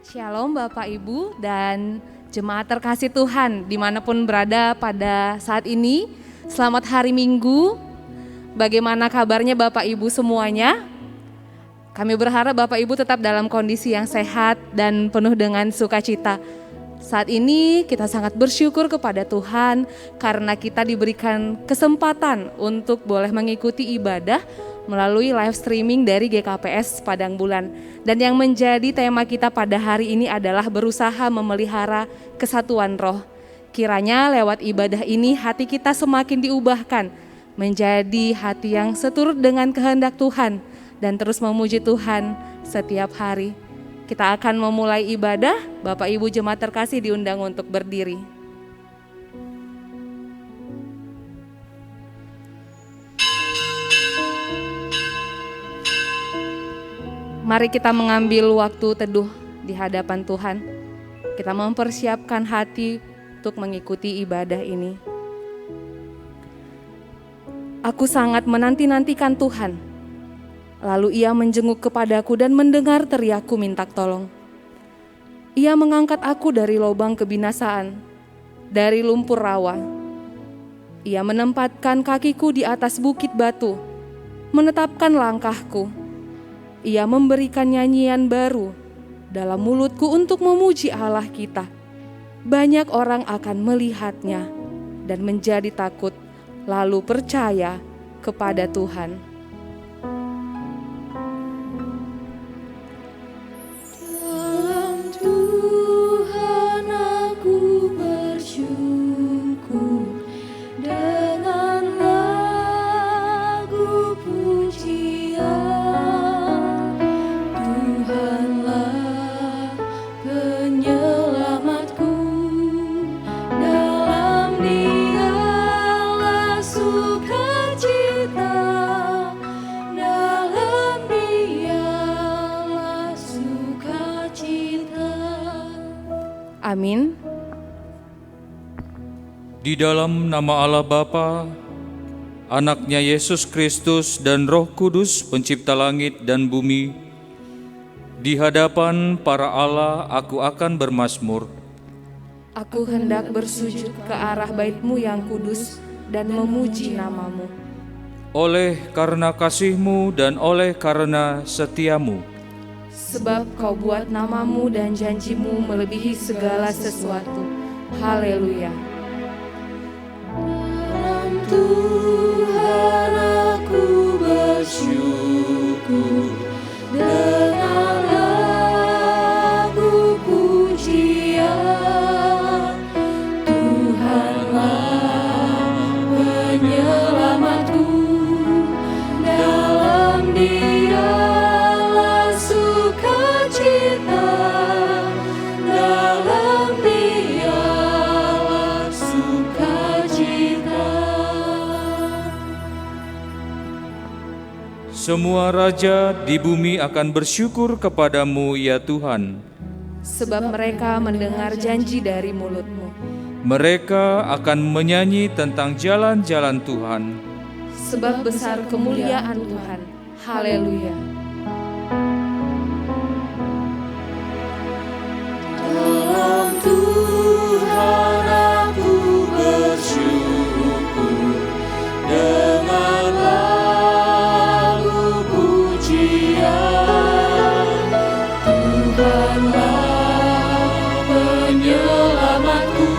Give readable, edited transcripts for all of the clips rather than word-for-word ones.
Shalom Bapak Ibu dan jemaat terkasih Tuhan dimanapun berada pada saat ini. Selamat hari Minggu. Bagaimana kabarnya Bapak Ibu semuanya? Kami berharap Bapak Ibu tetap dalam kondisi yang sehat dan penuh dengan sukacita. Saat ini kita sangat bersyukur kepada Tuhan karena kita diberikan kesempatan untuk boleh mengikuti ibadah melalui live streaming dari GKPS Padang Bulan. Dan yang menjadi tema kita pada hari ini adalah berusaha memelihara kesatuan roh. Kiranya lewat ibadah ini hati kita semakin diubahkan menjadi hati yang seturut dengan kehendak Tuhan dan terus memuji Tuhan setiap hari. Kita akan memulai ibadah. Bapak Ibu jemaat terkasih diundang untuk berdiri. Mari kita mengambil waktu teduh di hadapan Tuhan. Kita mempersiapkan hati untuk mengikuti ibadah ini. Aku sangat menanti-nantikan Tuhan. Lalu ia menjenguk kepadaku dan mendengar teriakku minta tolong. Ia mengangkat aku dari lubang kebinasaan, dari lumpur rawa. Ia menempatkan kakiku di atas bukit batu, menetapkan langkahku. Ia memberikan nyanyian baru dalam mulutku untuk memuji Allah kita. Banyak orang akan melihatnya dan menjadi takut, lalu percaya kepada Tuhan. Dalam Tuhan aku bersyukur dengan lagu pujian. Tuhanlah penyelamatku, dalam Dialah sukacita, dalam Dialah sukacita. Amin. Di dalam nama Allah Bapa, Anaknya Yesus Kristus dan Roh Kudus pencipta langit dan bumi, di hadapan para Allah aku akan bermazmur. Aku hendak bersujud ke arah bait-Mu yang kudus dan memuji nama-Mu. Oleh karena kasih-Mu dan oleh karena setia-Mu, Sebab Kau buat nama-Mu dan janji-Mu melebihi segala sesuatu. Haleluya. Dalam Tuhan aku bersyukur dengan lagu pujian. Tuhanlah penyelamatku, dalam Dialah sukacita, dalam Dialah sukacita. semua raja di bumi akan bersyukur kepadamu ya Tuhan. Sebab mereka mendengar janji dari mulut-Mu. Mereka akan menyanyi tentang jalan-jalan Tuhan. Sebab besar kemuliaan Tuhan. Haleluya. Dalam Tuhan aku bersyukur dengan lagu pujian. Tuhanlah penyelamatku,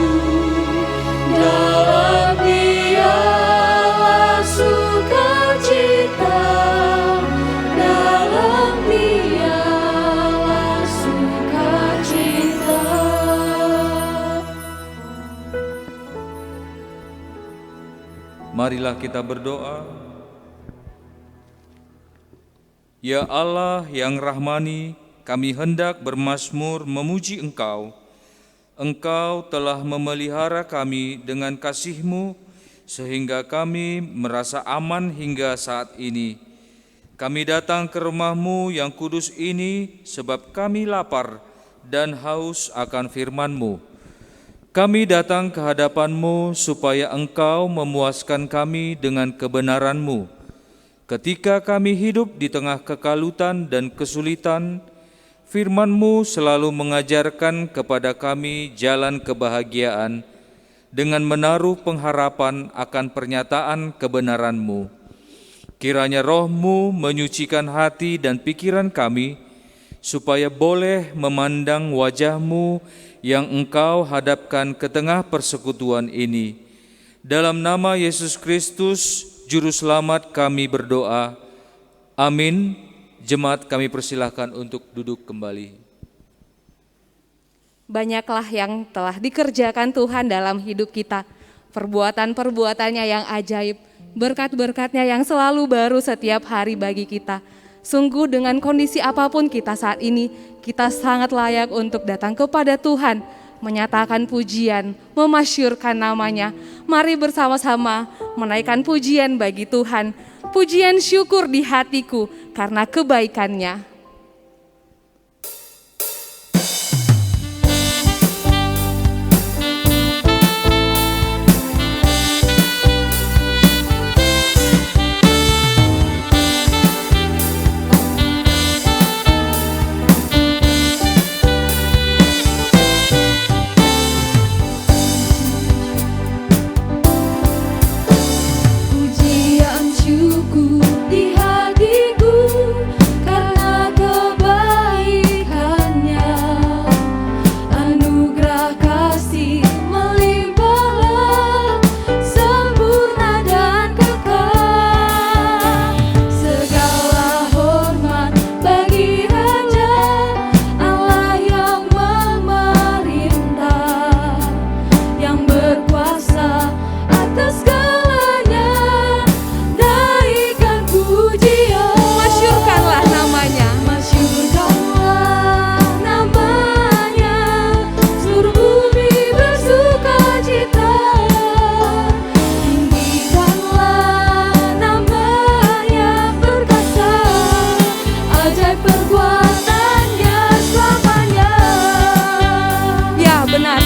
dalam Dialah sukacita, dalam Dialah sukacita. Marilah kita berdoa. Ya Allah yang rahmani, kami hendak bermazmur memuji Engkau. Engkau telah memelihara kami dengan kasih-Mu sehingga kami merasa aman hingga saat ini. Kami datang ke rumah-Mu yang kudus ini sebab kami lapar dan haus akan firman-Mu. Kami datang ke hadapan-Mu supaya Engkau memuaskan kami dengan kebenaran-Mu. Ketika kami hidup di tengah kekalutan dan kesulitan, Firman-Mu selalu mengajarkan kepada kami jalan kebahagiaan dengan menaruh pengharapan akan pernyataan kebenaran-Mu. Kiranya Roh-Mu menyucikan hati dan pikiran kami, supaya boleh memandang wajah-Mu yang Engkau hadapkan ke tengah persekutuan ini. Dalam nama Yesus Kristus, Juru Selamat kami berdoa. Amin. Jemaat kami persilahkan untuk duduk kembali. Banyaklah yang telah dikerjakan Tuhan dalam hidup kita. Perbuatan-perbuatannya yang ajaib, berkat-berkatnya yang selalu baru setiap hari bagi kita. Sungguh dengan kondisi apapun kita saat ini, kita sangat layak untuk datang kepada Tuhan, menyatakan pujian, memasyurkan namanya. Mari bersama-sama menaikkan pujian bagi Tuhan. Pujian syukur di hatiku karena kebaikannya. Pujian syukur di hatiku karena kebaikannya. Anugerah kasih melimpahlah, sempurna dan kekal. Segala hormat bagi Raja Allah yang memerintah, yang berkuasa atas segalanya. Naikkan pujian, Masyurkanlah namanya. masyurkanlah namanya. Seluruh bumi bersuka cita. Tinggikanlah namanya perkasa, ajaib perbuatannya selamanya. Ya benar,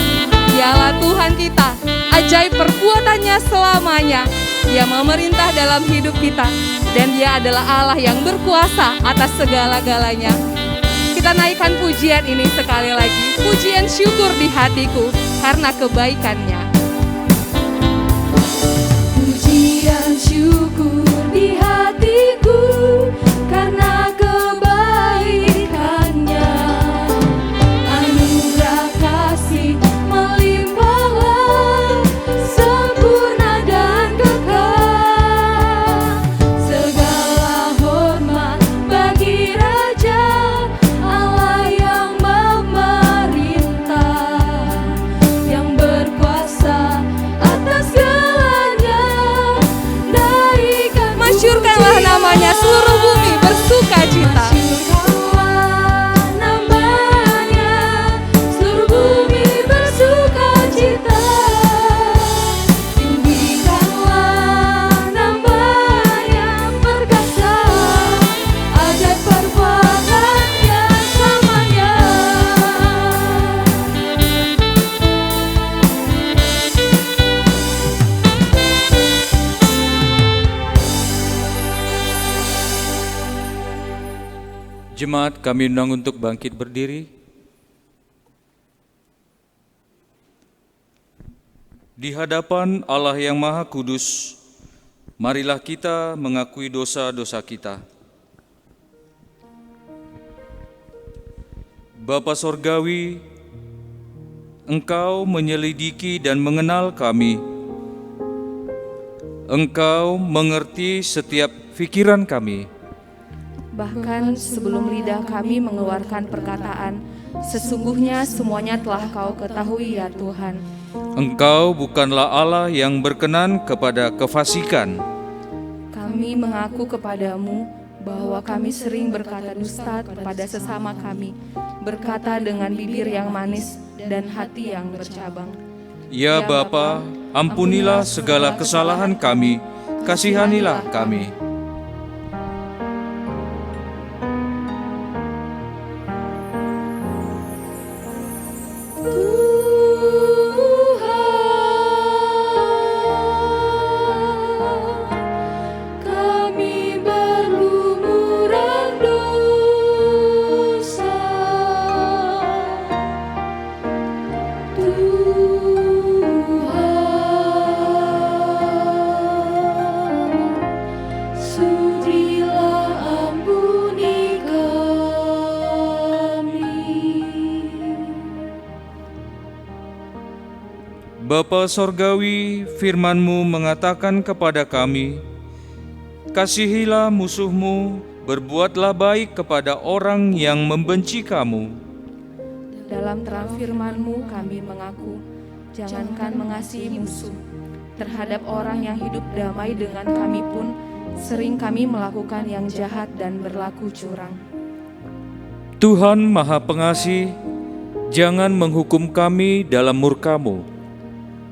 dialah Tuhan kita, ajaib perbuatannya selamanya. Dia memerintah dalam hidup kita, dan Dia adalah Allah yang berkuasa atas segala-galanya. Kita naikkan pujian ini sekali lagi, pujian syukur di hatiku karena kebaikannya. Pujian syukur di hatiku karena kebaikannya. Anugerah kasih melimpahlah, sempurna dan kekal. Segala hormat bagi Raja Allah yang memerintah, yang berkuasa atas segalanya. Naikkan Masyurkanlah pujian, namanya, seluruh bumi bersuka cita. masyurkanlah namanya, seluruh bumi bersuka cita. Tinggikanlah namanya perkasa, ajaib perbuatannya selamanya. Jemaat kami undang untuk bangkit berdiri. Di hadapan Allah yang Maha Kudus, marilah kita mengakui dosa-dosa kita. Bapa Sorgawi, Engkau menyelidiki dan mengenal kami. Engkau mengerti setiap pikiran kami. Bahkan sebelum lidah kami mengeluarkan perkataan, sesungguhnya semuanya telah Kau ketahui ya Tuhan. Engkau bukanlah Allah yang berkenan kepada kefasikan. Kami mengaku kepadamu bahwa kami sering berkata dusta kepada sesama kami, berkata dengan bibir yang manis dan hati yang bercabang. Ya Bapa, ampunilah segala kesalahan kami, kasihanilah kami. Kami berlumuran dosa. Bapa Sorgawi, firman-Mu mengatakan kepada kami, kasihilah musuhmu, berbuatlah baik kepada orang yang membenci kamu. Dalam terang firman-Mu kami mengaku, jangankan mengasihi musuh, terhadap orang yang hidup damai dengan kami pun, sering kami melakukan yang jahat dan berlaku curang. Tuhan Maha Pengasih, jangan menghukum kami dalam murka-Mu,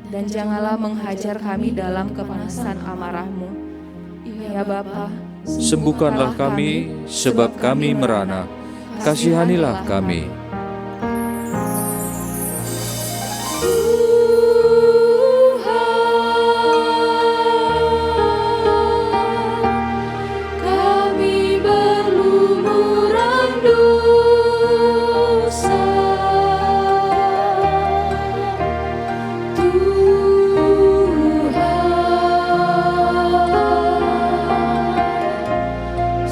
Dan janganlah menghajar kami dalam kepanasan amarah-Mu. Ya Bapa, sembuhkanlah kami, sebab kami merana. Kasihanilah kami. Kami berlumuran dosa, Tuhan,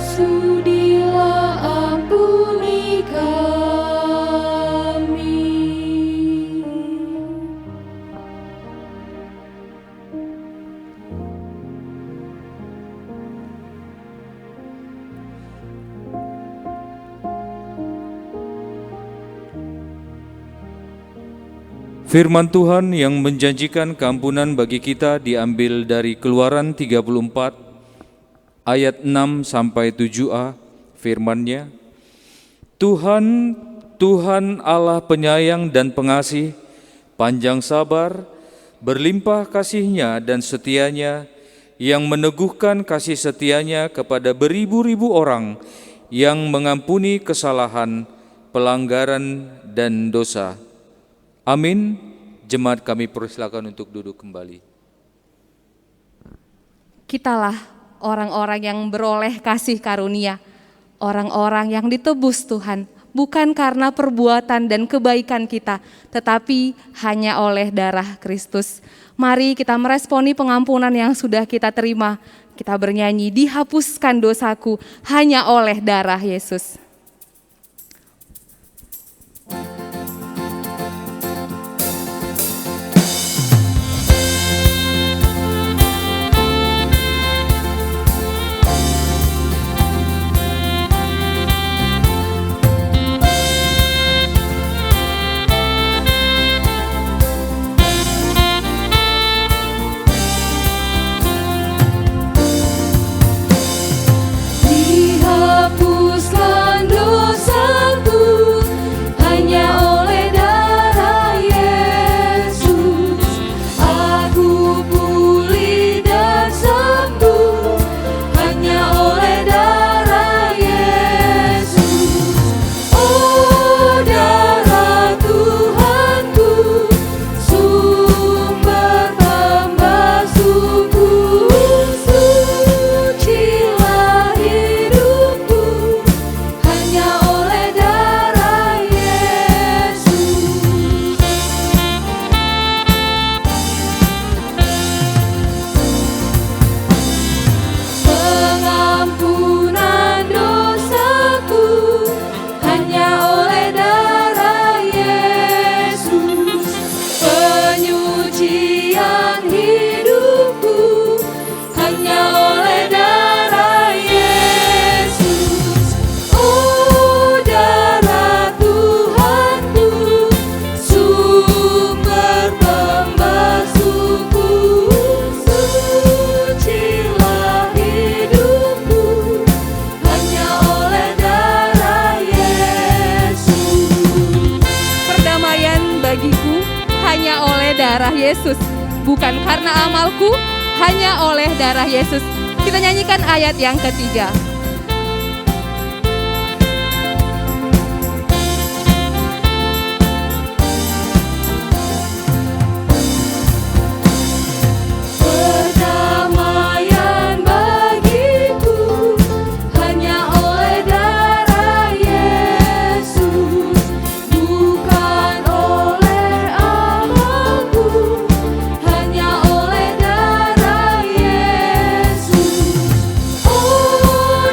sudilah ampuni kami. Firman Tuhan yang menjanjikan keampunan bagi kita diambil dari Keluaran 34 ayat 6 sampai 7a. Firman-Nya, Tuhan, Tuhan Allah penyayang dan pengasih, panjang sabar, berlimpah kasih-Nya dan setia-Nya, yang meneguhkan kasih setia-Nya kepada beribu-ribu orang, yang mengampuni kesalahan, pelanggaran, dan dosa. Amin. Jemaat kami persilakan untuk duduk kembali. Kitalah orang-orang yang beroleh kasih karunia, orang-orang yang ditebus Tuhan, bukan karena perbuatan dan kebaikan kita, tetapi hanya oleh darah Kristus. Mari kita meresponi pengampunan yang sudah kita terima. Kita bernyanyi, dihapuskan dosaku hanya oleh darah Yesus. Dihapuskan dosaku hanya oleh darah Yesus. Aku pulih dan sembuh hanya oleh darah Yesus. Oh darah Tuhanku, sumber pembasuhku, sucilah hidupku hanya oleh darah Yesus. Pengampunan dosaku hanya oleh darah Yesus. Penyucian hidupku hanya oleh darah Yesus. Oh darah Tuhanku, sumber pembasuhku, sucilah hidupku hanya oleh darah Yesus. Perdamaian bagiku hanya oleh darah Yesus, bukan karena amalku, hanya oleh darah Yesus. Kita nyanyikan ayat yang ketiga. Perdamaian bagiku hanya oleh darah Yesus, bukan oleh amalku, hanya oleh darah Yesus. Oh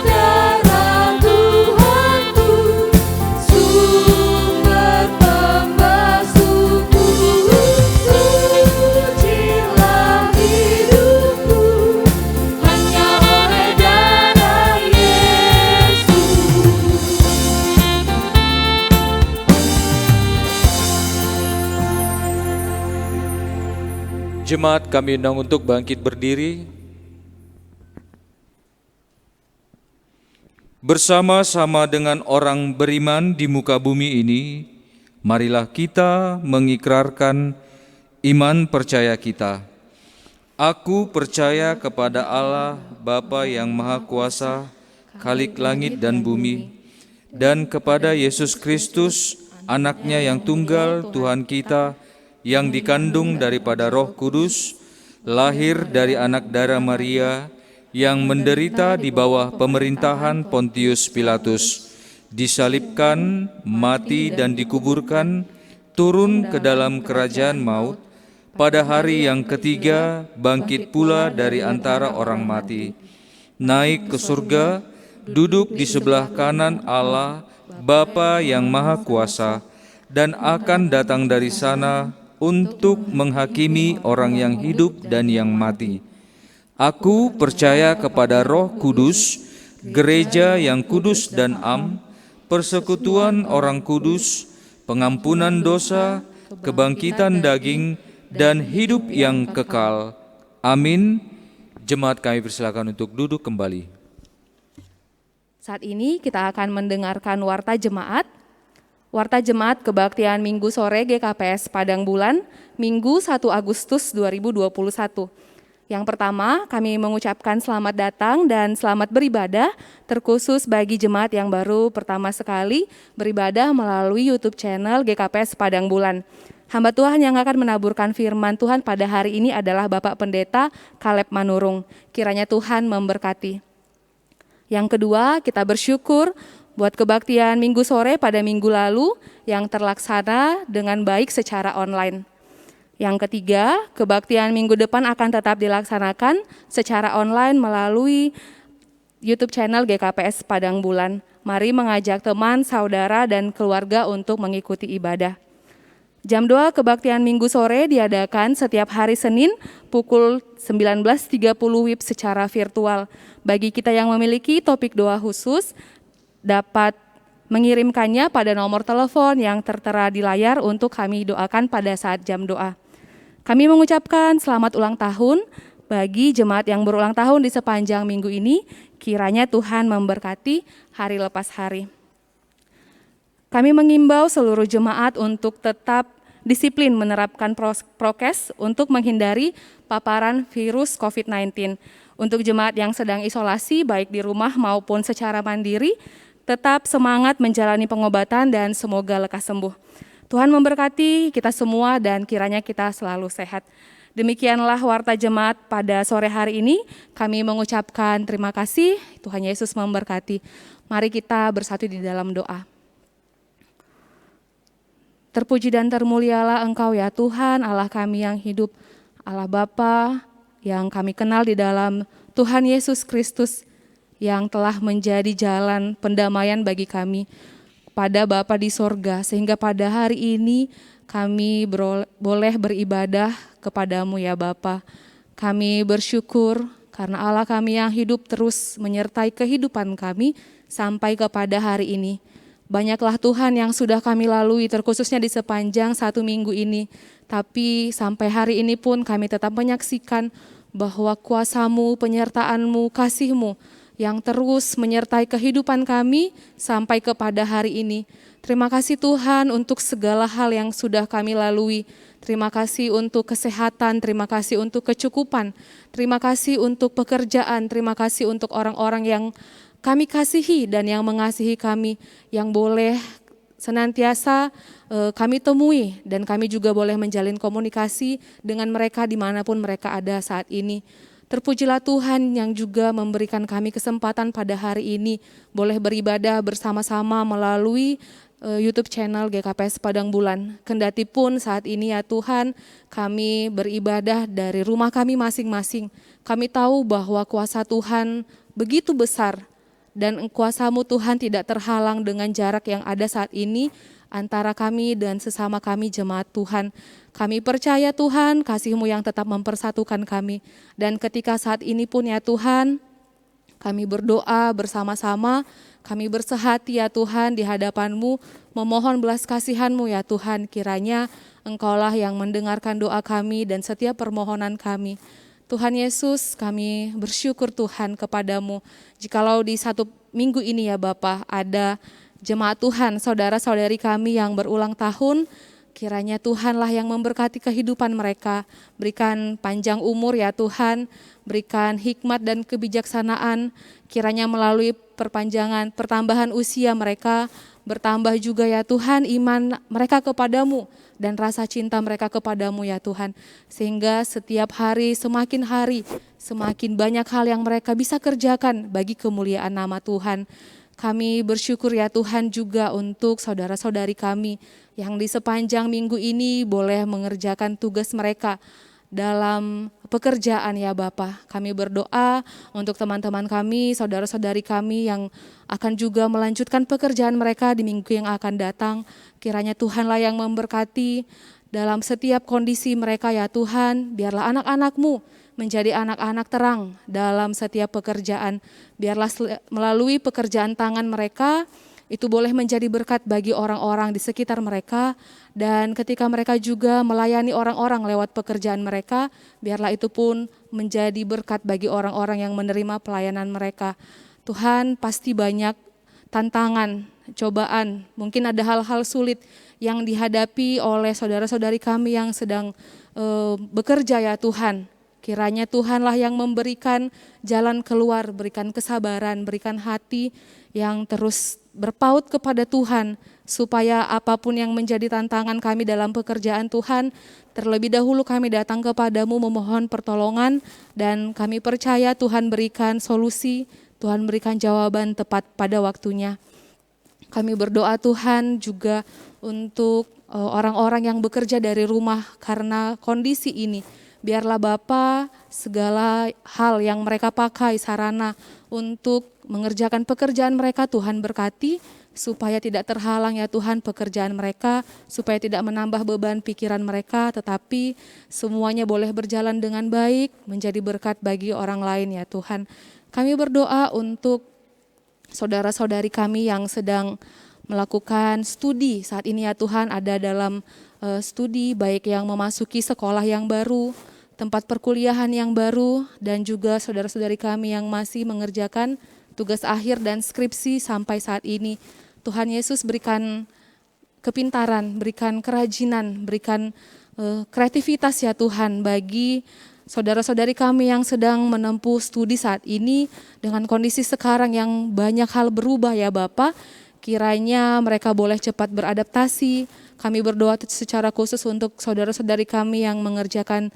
Jemaat kami undang untuk bangkit berdiri. Bersama-sama dengan orang beriman di muka bumi ini, marilah kita mengikrarkan iman percaya kita. Aku percaya kepada Allah, Bapa yang Maha Kuasa, Khalik langit dan bumi, dan kepada Yesus Kristus, Anak-Nya yang tunggal, Tuhan kita, yang dikandung daripada Roh Kudus, lahir dari anak darah Maria, yang menderita di bawah pemerintahan Pontius Pilatus, disalibkan, mati dan dikuburkan, turun ke dalam kerajaan maut, pada hari yang ketiga bangkit pula dari antara orang mati, naik ke surga, duduk di sebelah kanan Allah, Bapa yang Maha Kuasa, dan akan datang dari sana untuk menghakimi orang yang hidup dan yang mati. Aku percaya kepada Roh Kudus, gereja yang kudus dan am, persekutuan orang kudus, pengampunan dosa, kebangkitan daging, dan hidup yang kekal. Amin. Jemaat kami persilakan untuk duduk kembali. Saat ini kita akan mendengarkan Warta Jemaat. Warta Jemaat Kebaktian Minggu Sore GKPS Padang Bulan, Minggu 1 Agustus 2021. Yang pertama, kami mengucapkan selamat datang dan selamat beribadah, terkhusus bagi jemaat yang baru pertama sekali beribadah melalui YouTube channel GKPS Padang Bulan. Hamba Tuhan yang akan menaburkan firman Tuhan pada hari ini adalah Bapak Pendeta Caleb Manurung. Kiranya Tuhan memberkati. Yang kedua, kita bersyukur buat kebaktian Minggu sore pada minggu lalu yang terlaksana dengan baik secara online. Yang ketiga, kebaktian minggu depan akan tetap dilaksanakan secara online melalui YouTube channel GKPS Padang Bulan. Mari mengajak teman, saudara, dan keluarga untuk mengikuti ibadah. Jam 2 kebaktian minggu sore diadakan setiap hari Senin pukul 19.30 WIB secara virtual. Bagi kita yang memiliki topik doa khusus, dapat mengirimkannya pada nomor telepon yang tertera di layar untuk kami doakan pada saat jam doa. Kami mengucapkan selamat ulang tahun bagi jemaat yang berulang tahun di sepanjang minggu ini. Kiranya Tuhan memberkati hari lepas hari. Kami mengimbau seluruh jemaat untuk tetap disiplin menerapkan prokes untuk menghindari paparan virus COVID-19. Untuk jemaat yang sedang isolasi baik di rumah maupun secara mandiri, tetap semangat menjalani pengobatan dan semoga lekas sembuh. Tuhan memberkati kita semua dan kiranya kita selalu sehat. Demikianlah Warta Jemaat pada sore hari ini. Kami mengucapkan terima kasih. Tuhan Yesus memberkati. Mari kita bersatu di dalam doa. Terpuji dan termulialah Engkau ya Tuhan, Allah kami yang hidup, Allah Bapa yang kami kenal di dalam Tuhan Yesus Kristus yang telah menjadi jalan pendamaian bagi kami pada Bapa di sorga, sehingga pada hari ini kami boleh beribadah kepadamu ya Bapa. Kami bersyukur karena Allah kami yang hidup terus menyertai kehidupan kami sampai kepada hari ini. Banyaklah Tuhan yang sudah kami lalui terkhususnya di sepanjang 1 minggu ini. Tapi sampai hari ini pun kami tetap menyaksikan bahwa kuasa-Mu, penyertaan-Mu, kasih-Mu yang terus menyertai kehidupan kami sampai kepada hari ini. Terima kasih Tuhan untuk segala hal yang sudah kami lalui. Terima kasih untuk kesehatan, terima kasih untuk kecukupan, terima kasih untuk pekerjaan, terima kasih untuk orang-orang yang kami kasihi dan yang mengasihi kami, yang boleh senantiasa kami temui dan kami juga boleh menjalin komunikasi dengan mereka dimanapun mereka ada saat ini. Terpujilah Tuhan yang juga memberikan kami kesempatan pada hari ini boleh beribadah bersama-sama melalui YouTube channel GKPS Padang Bulan. Kendati pun saat ini ya Tuhan kami beribadah dari rumah kami masing-masing. Kami tahu bahwa kuasa Tuhan begitu besar dan kuasa-Mu Tuhan tidak terhalang dengan jarak yang ada saat ini antara kami dan sesama kami jemaat Tuhan. Kami percaya Tuhan kasih-Mu yang tetap mempersatukan kami. Dan ketika saat ini pun ya Tuhan, kami berdoa bersama-sama, kami bersehati ya Tuhan di hadapan-Mu, memohon belas kasihan-Mu ya Tuhan. Kiranya Engkaulah yang mendengarkan doa kami dan setiap permohonan kami. Tuhan Yesus, kami bersyukur Tuhan kepadamu. Jikalau di satu minggu ini ya Bapa, ada jemaat Tuhan, saudara-saudari kami yang berulang tahun, kiranya Tuhanlah yang memberkati kehidupan mereka. Berikan panjang umur ya Tuhan, berikan hikmat dan kebijaksanaan. Kiranya melalui pertambahan usia mereka, bertambah juga ya Tuhan iman mereka kepadamu dan rasa cinta mereka kepadamu ya Tuhan. Sehingga setiap hari semakin banyak hal yang mereka bisa kerjakan bagi kemuliaan nama Tuhan. Kami bersyukur ya Tuhan juga untuk saudara-saudari kami yang di sepanjang minggu ini boleh mengerjakan tugas mereka dalam pekerjaan ya Bapa. Kami berdoa untuk teman-teman kami, saudara-saudari kami yang akan juga melanjutkan pekerjaan mereka di minggu yang akan datang. Kiranya Tuhanlah yang memberkati dalam setiap kondisi mereka ya Tuhan. Biarlah anak-anak-Mu menjadi anak-anak terang dalam setiap pekerjaan. Biarlah melalui pekerjaan tangan mereka, itu boleh menjadi berkat bagi orang-orang di sekitar mereka. Dan ketika mereka juga melayani orang-orang lewat pekerjaan mereka, biarlah itu pun menjadi berkat bagi orang-orang yang menerima pelayanan mereka. Tuhan, pasti banyak tantangan, cobaan, mungkin ada hal-hal sulit yang dihadapi oleh saudara-saudari kami yang sedang bekerja ya Tuhan. Kiranya Tuhanlah yang memberikan jalan keluar, berikan kesabaran, berikan hati yang terus berpaut kepada Tuhan, supaya apapun yang menjadi tantangan kami dalam pekerjaan Tuhan, terlebih dahulu kami datang kepadamu memohon pertolongan, dan kami percaya Tuhan berikan solusi, Tuhan berikan jawaban tepat pada waktunya. Kami berdoa Tuhan juga untuk orang-orang yang bekerja dari rumah karena kondisi ini. Biarlah Bapa segala hal yang mereka pakai sarana untuk mengerjakan pekerjaan mereka Tuhan berkati, supaya tidak terhalang ya Tuhan pekerjaan mereka, supaya tidak menambah beban pikiran mereka, tetapi semuanya boleh berjalan dengan baik, menjadi berkat bagi orang lain ya Tuhan. Kami berdoa untuk saudara-saudari kami yang sedang melakukan studi saat ini ya Tuhan, ada dalam studi baik yang memasuki sekolah yang baru, tempat perkuliahan yang baru, dan juga saudara-saudari kami yang masih mengerjakan tugas akhir dan skripsi sampai saat ini. Tuhan Yesus berikan kepintaran, berikan kerajinan, berikan kreativitas ya Tuhan bagi saudara-saudari kami yang sedang menempuh studi saat ini dengan kondisi sekarang yang banyak hal berubah ya Bapa. Kiranya mereka boleh cepat beradaptasi. Kami berdoa secara khusus untuk saudara-saudari kami yang mengerjakan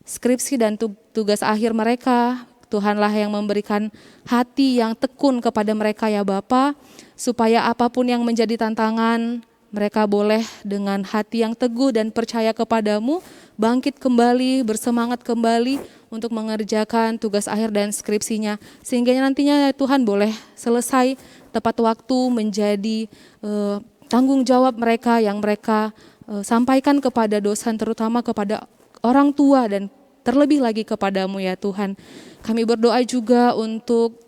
skripsi dan tugas akhir mereka. Tuhanlah yang memberikan hati yang tekun kepada mereka ya Bapa, supaya apapun yang menjadi tantangan, mereka boleh dengan hati yang teguh dan percaya kepadamu, bangkit kembali, bersemangat kembali untuk mengerjakan tugas akhir dan skripsinya. Sehingga nantinya Tuhan boleh selesai tepat waktu, menjadi tanggung jawab mereka yang mereka sampaikan kepada dosen, terutama kepada orang tua dan terlebih lagi kepadamu ya Tuhan. Kami berdoa juga untuk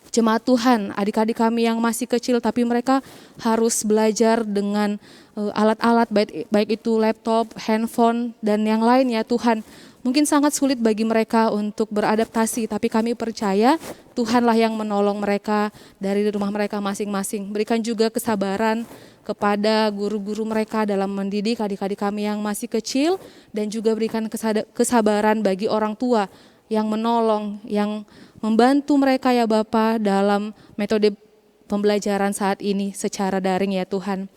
jemaat Tuhan, adik-adik kami yang masih kecil tapi mereka harus belajar dengan alat-alat baik itu laptop, handphone dan yang lain ya Tuhan. Mungkin sangat sulit bagi mereka untuk beradaptasi, tapi kami percaya Tuhanlah yang menolong mereka dari rumah mereka masing-masing. Berikan juga kesabaran kepada guru-guru mereka dalam mendidik adik-adik kami yang masih kecil, dan juga berikan kesabaran bagi orang tua yang menolong, yang membantu mereka ya Bapa dalam metode pembelajaran saat ini secara daring ya Tuhan.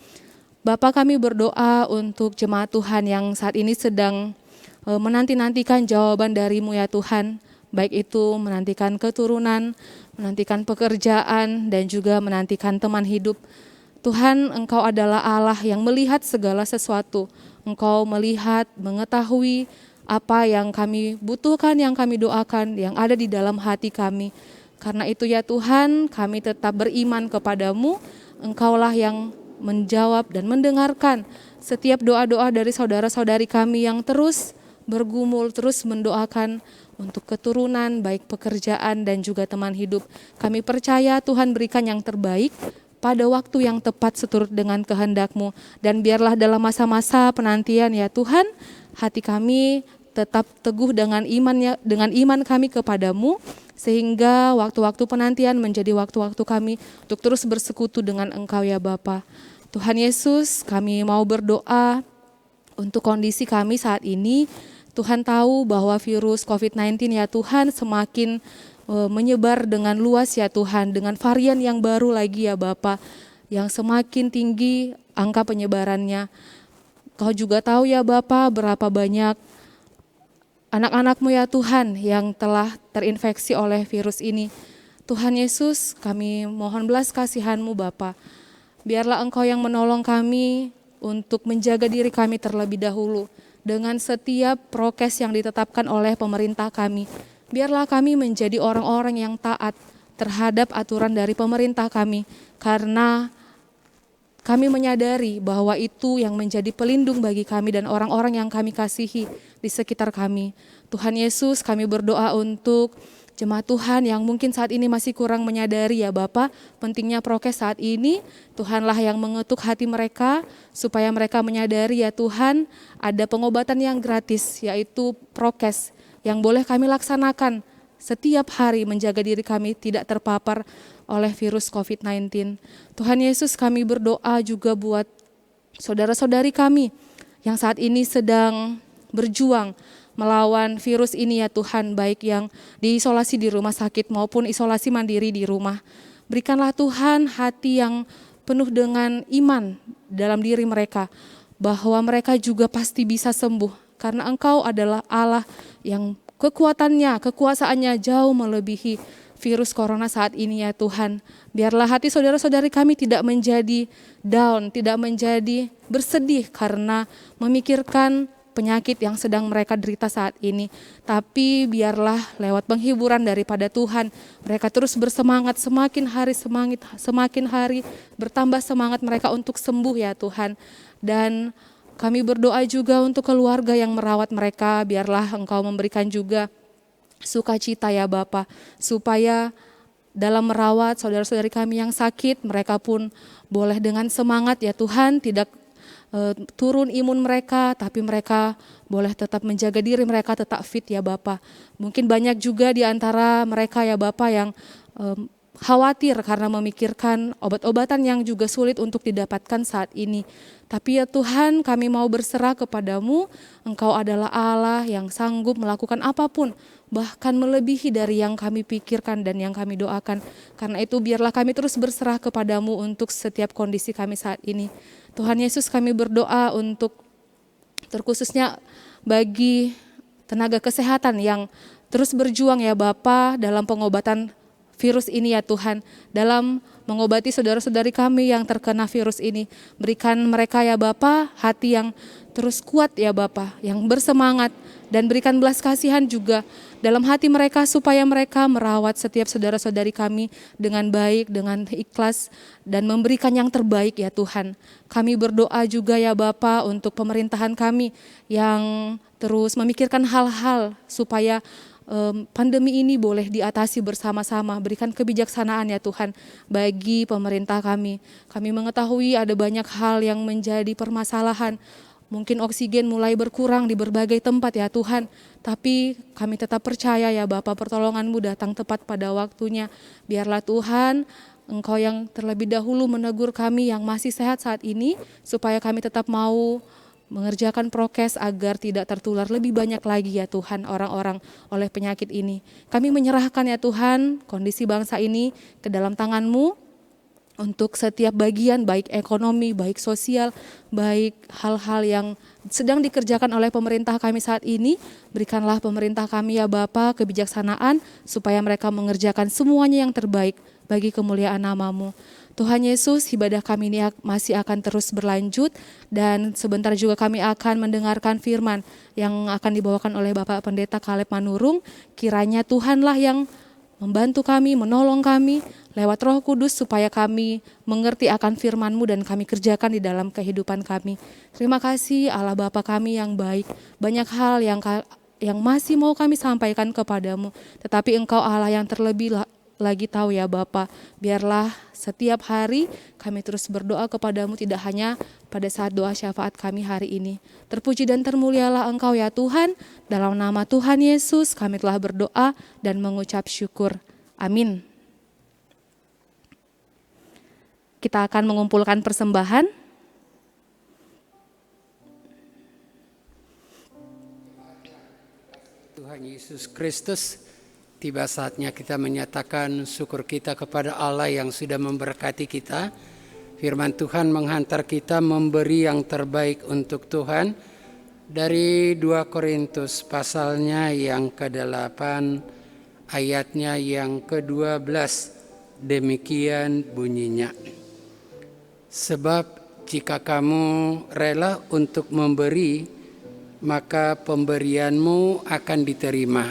Bapa, kami berdoa untuk jemaat Tuhan yang saat ini sedang menanti-nantikan jawaban dari-Mu ya Tuhan, baik itu menantikan keturunan, menantikan pekerjaan, dan juga menantikan teman hidup. Tuhan, Engkau adalah Allah yang melihat segala sesuatu. Engkau melihat, mengetahui apa yang kami butuhkan, yang kami doakan, yang ada di dalam hati kami. Karena itu ya Tuhan, kami tetap beriman kepadamu. Engkaulah yang menjawab dan mendengarkan setiap doa-doa dari saudara-saudari kami yang terus bergumul, terus mendoakan untuk keturunan, baik pekerjaan dan juga teman hidup. Kami percaya Tuhan berikan yang terbaik pada waktu yang tepat seturut dengan kehendak-Mu. Dan biarlah dalam masa-masa penantian ya Tuhan, hati kami tetap teguh dengan iman kami kepadamu, sehingga waktu-waktu penantian menjadi waktu-waktu kami untuk terus bersekutu dengan Engkau ya Bapa. Tuhan Yesus, kami mau berdoa untuk kondisi kami saat ini. Tuhan tahu bahwa virus COVID-19 ya Tuhan semakin menyebar dengan luas ya Tuhan, dengan varian yang baru lagi ya Bapa, yang semakin tinggi angka penyebarannya. Kau juga tahu ya Bapa berapa banyak anak-anak-Mu ya Tuhan yang telah terinfeksi oleh virus ini. Tuhan Yesus, kami mohon belas kasihan-Mu Bapa. Biarlah Engkau yang menolong kami untuk menjaga diri kami terlebih dahulu dengan setiap prokes yang ditetapkan oleh pemerintah kami. Biarlah kami menjadi orang-orang yang taat terhadap aturan dari pemerintah kami, karena kami menyadari bahwa itu yang menjadi pelindung bagi kami dan orang-orang yang kami kasihi di sekitar kami. Tuhan Yesus, kami berdoa untuk jemaat Tuhan yang mungkin saat ini masih kurang menyadari ya Bapa pentingnya prokes saat ini. Tuhanlah yang mengetuk hati mereka supaya mereka menyadari ya Tuhan ada pengobatan yang gratis, yaitu prokes yang boleh kami laksanakan setiap hari menjaga diri kami tidak terpapar oleh virus COVID-19. Tuhan Yesus, kami berdoa juga buat saudara-saudari kami yang saat ini sedang berjuang melawan virus ini ya Tuhan, baik yang diisolasi di rumah sakit maupun isolasi mandiri di rumah. Berikanlah Tuhan hati yang penuh dengan iman dalam diri mereka, bahwa mereka juga pasti bisa sembuh, karena Engkau adalah Allah yang kekuasaannya jauh melebihi virus corona saat ini ya Tuhan. Biarlah hati saudara-saudari kami tidak menjadi down, tidak menjadi bersedih karena memikirkan penyakit yang sedang mereka derita saat ini. Tapi biarlah lewat penghiburan daripada Tuhan, mereka terus bersemangat, semakin hari bertambah semangat mereka untuk sembuh ya Tuhan. Dan kami berdoa juga untuk keluarga yang merawat mereka, biarlah Engkau memberikan juga sukacita ya Bapa, supaya dalam merawat saudara-saudari kami yang sakit, mereka pun boleh dengan semangat ya Tuhan, tidak turun imun mereka, tapi mereka boleh tetap menjaga diri mereka tetap fit ya Bapa. Mungkin banyak juga di antara mereka ya Bapa yang khawatir karena memikirkan obat-obatan yang juga sulit untuk didapatkan saat ini. Tapi ya Tuhan, kami mau berserah kepadamu. Engkau adalah Allah yang sanggup melakukan apapun, bahkan melebihi dari yang kami pikirkan dan yang kami doakan. Karena itu biarlah kami terus berserah kepadamu untuk setiap kondisi kami saat ini. Tuhan Yesus, kami berdoa untuk terkhususnya bagi tenaga kesehatan yang terus berjuang ya Bapa dalam pengobatan virus ini ya Tuhan, dalam mengobati saudara-saudari kami yang terkena virus ini. Berikan mereka ya Bapa hati yang terus kuat ya Bapa, yang bersemangat, dan berikan belas kasihan juga dalam hati mereka supaya mereka merawat setiap saudara-saudari kami dengan baik, dengan ikhlas, dan memberikan yang terbaik ya Tuhan. Kami berdoa juga ya Bapa untuk pemerintahan kami yang terus memikirkan hal-hal supaya pandemi ini boleh diatasi bersama-sama. Berikan kebijaksanaan ya Tuhan bagi pemerintah kami. Kami mengetahui ada banyak hal yang menjadi permasalahan. Mungkin oksigen mulai berkurang di berbagai tempat ya Tuhan. Tapi kami tetap percaya ya Bapa, pertolongan-Mu datang tepat pada waktunya. Biarlah Tuhan Engkau yang terlebih dahulu menegur kami yang masih sehat saat ini, supaya kami tetap mau mengerjakan prokes agar tidak tertular lebih banyak lagi ya Tuhan orang-orang oleh penyakit ini. Kami menyerahkan ya Tuhan kondisi bangsa ini ke dalam tangan-Mu untuk setiap bagian, baik ekonomi, baik sosial, baik hal-hal yang sedang dikerjakan oleh pemerintah kami saat ini. Berikanlah pemerintah kami ya Bapa kebijaksanaan supaya mereka mengerjakan semuanya yang terbaik bagi kemuliaan nama-Mu. Tuhan Yesus, ibadah kami ini masih akan terus berlanjut, dan sebentar juga kami akan mendengarkan firman yang akan dibawakan oleh Bapak Pendeta Caleb Manurung. Kiranya Tuhanlah yang membantu kami, menolong kami lewat Roh Kudus supaya kami mengerti akan firman-Mu dan kami kerjakan di dalam kehidupan kami. Terima kasih Allah Bapa kami yang baik. Banyak hal yang masih mau kami sampaikan kepadamu, tetapi Engkau Allah yang terlebih lagi tahu ya Bapa. Biarlah setiap hari kami terus berdoa kepadamu, tidak hanya pada saat doa syafaat kami hari ini. Terpuji dan termulialah Engkau ya Tuhan. Dalam nama Tuhan Yesus kami telah berdoa dan mengucap syukur. Amin. Kita akan mengumpulkan persembahan. Tuhan Yesus Kristus, tiba saatnya kita menyatakan syukur kita kepada Allah yang sudah memberkati kita. Firman Tuhan menghantar kita memberi yang terbaik untuk Tuhan. Dari 2 Korintus pasalnya yang ke-8, ayatnya yang ke-12, demikian bunyinya. Sebab jika kamu rela untuk memberi, maka pemberianmu akan diterima.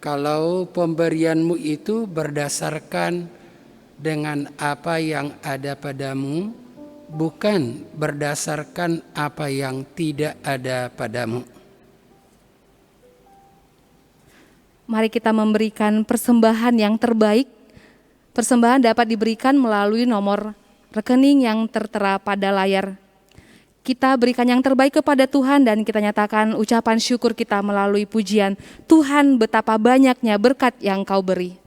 Kalau pemberianmu itu berdasarkan dengan apa yang ada padamu, bukan berdasarkan apa yang tidak ada padamu. Mari kita memberikan persembahan yang terbaik. Persembahan dapat diberikan melalui nomor rekening yang tertera pada layar. Kita berikan yang terbaik kepada Tuhan dan kita nyatakan ucapan syukur kita melalui pujian. Tuhan, betapa banyaknya berkat yang Kau beri.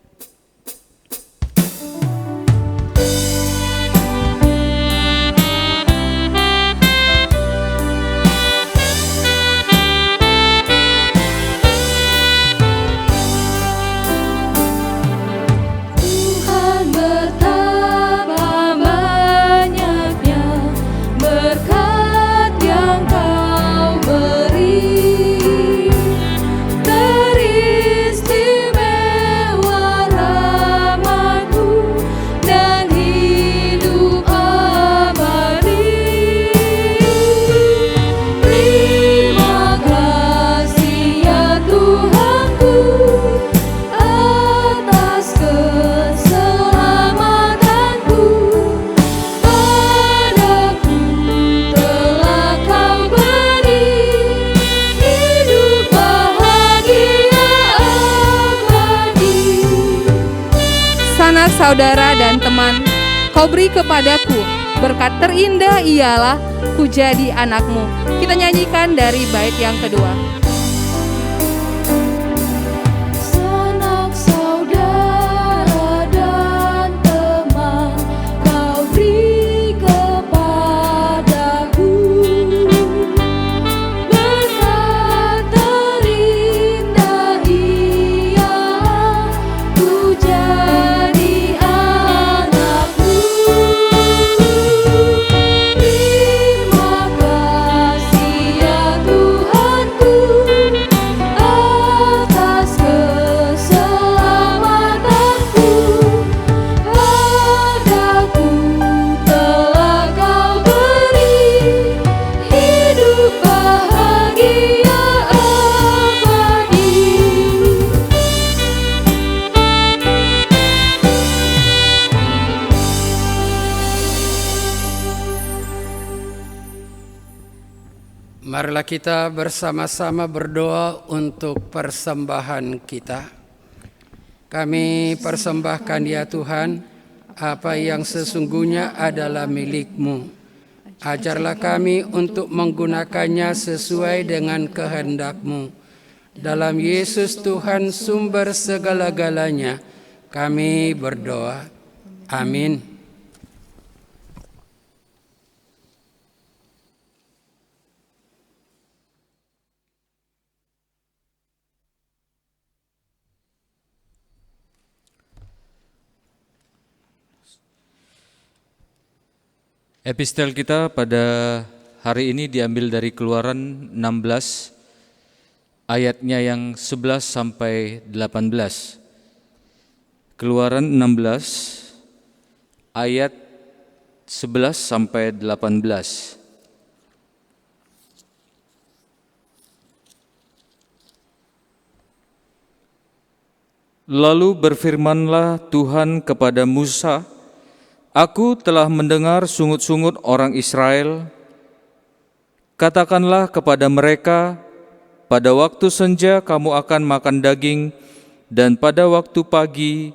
Saudara dan teman, Kau beri kepadaku, berkat terindah ialah ku jadi anakmu. Kita nyanyikan dari bait yang kedua. Sanak saudara dan teman, Kau beri kepadaku, berkat terindah ialah ku jadi anakmu. Terima kasih ya Tuhanku atas keselamatanku. Padaku telah Kau beri hidup bahagia abadi. Marilah kita bersama-sama berdoa untuk persembahan kita. Kami persembahkan ya Tuhan, apa yang sesungguhnya adalah milik-Mu. Ajarlah kami untuk menggunakannya sesuai dengan kehendak-Mu. Dalam Yesus Tuhan sumber segala-galanya, kami berdoa. Amin. Epistel kita pada hari ini diambil dari Keluaran 16 ayatnya yang 11 sampai 18. Keluaran 16 ayat 11 sampai 18. Lalu berfirmanlah Tuhan kepada Musa, Aku telah mendengar sungut-sungut orang Israel. Katakanlah kepada mereka, pada waktu senja kamu akan makan daging, dan pada waktu pagi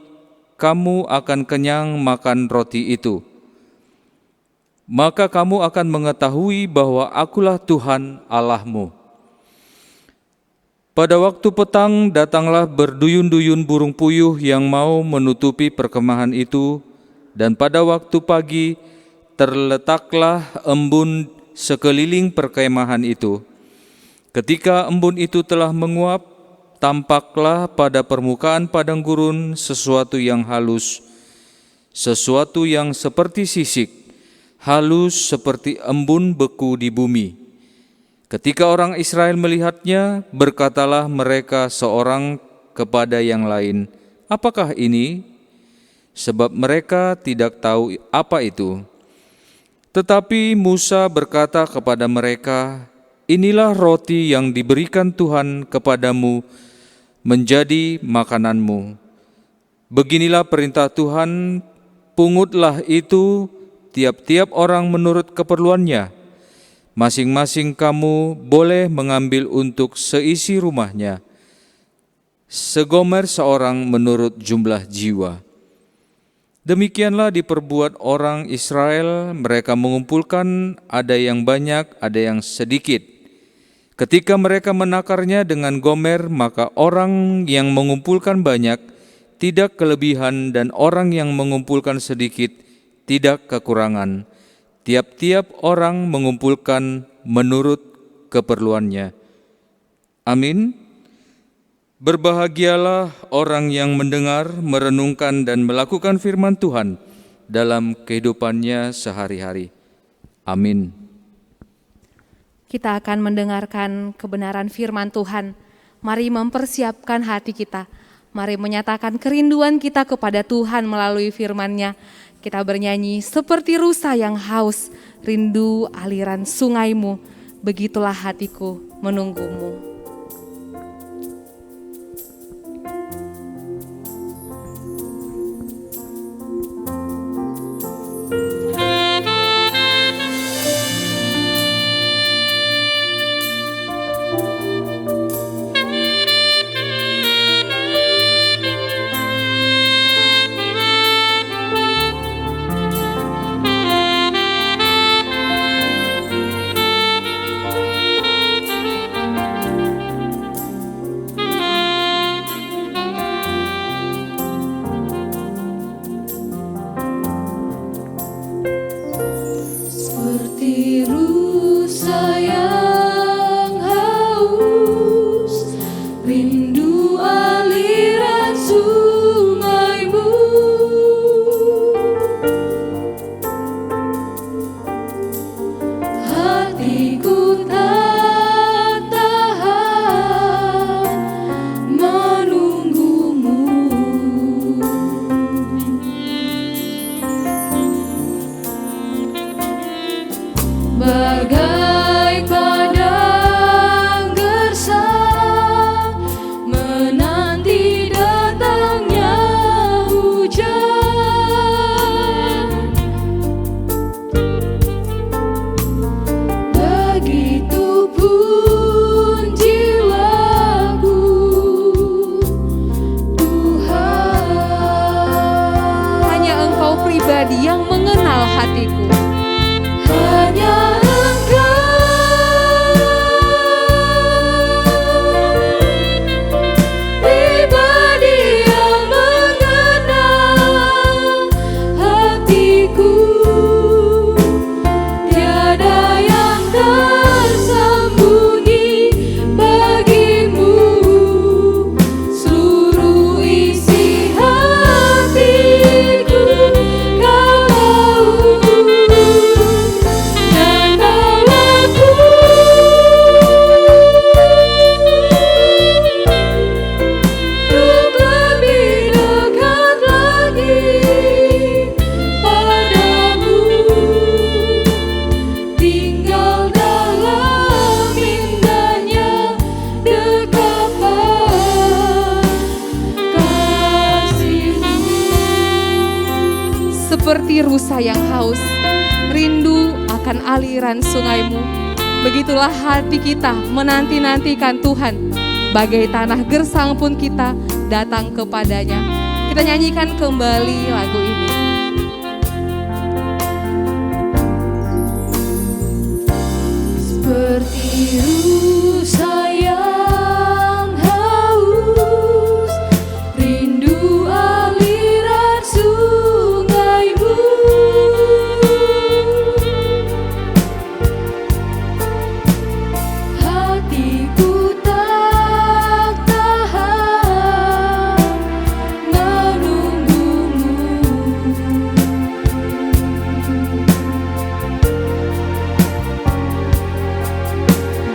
kamu akan kenyang makan roti itu. Maka kamu akan mengetahui bahwa Akulah Tuhan Allahmu. Pada waktu petang datanglah berduyun-duyun burung puyuh yang mau menutupi perkemahan itu, dan pada waktu pagi terletaklah embun sekeliling perkemahan itu. Ketika embun itu telah menguap, tampaklah pada permukaan padang gurun sesuatu yang halus, sesuatu yang seperti sisik, halus seperti embun beku di bumi. Ketika orang Israel melihatnya, berkatalah mereka seorang kepada yang lain, "Apakah ini?" Sebab mereka tidak tahu apa itu. Tetapi Musa berkata kepada mereka, "Inilah roti yang diberikan Tuhan kepadamu menjadi makananmu. Beginilah perintah Tuhan, pungutlah itu tiap-tiap orang menurut keperluannya. Masing-masing kamu boleh mengambil untuk seisi rumahnya, segomer seorang menurut jumlah jiwa." Demikianlah diperbuat orang Israel, mereka mengumpulkan, ada yang banyak, ada yang sedikit. Ketika mereka menakarnya dengan gomer, maka orang yang mengumpulkan banyak tidak kelebihan dan orang yang mengumpulkan sedikit tidak kekurangan. Tiap-tiap orang mengumpulkan menurut keperluannya. Amin. Berbahagialah orang yang mendengar, merenungkan dan melakukan firman Tuhan dalam kehidupannya sehari-hari. Amin. Kita akan mendengarkan kebenaran firman Tuhan. Mari mempersiapkan hati kita. Mari menyatakan kerinduan kita kepada Tuhan melalui firman-Nya. Kita bernyanyi, seperti rusa yang haus, rindu aliran sungaimu, begitulah hatiku menunggumu. Seperti rusa yang haus, rindu aliran sungaimu. Hatiku tak tahan menunggumu. Bagai padang gersang menanti datangnya hujan, begitupun jiwaku, Tuhan. Hanya Engkau pribadi yang mengenal hatiku. Hanya pribadi yang mengenal hatiku, tiada yang tersembunyi bagimu. Seluruh isi hatiku Kau tahu, dan Kau untuk lebih dekat lagi padamu, tinggal dalam indahnya dekapan kasih-Mu. Seperti rusa yang haus, rindu akan aliran sungaimu. Begitulah hati kita menanti-nantikan Tuhan. Bagai tanah gersang pun kita datang kepadanya. Kita nyanyikan kembali lagu ini. Seperti rusa yang haus, rindu aliran sungaimu. Hatiku tak tahan menunggumu.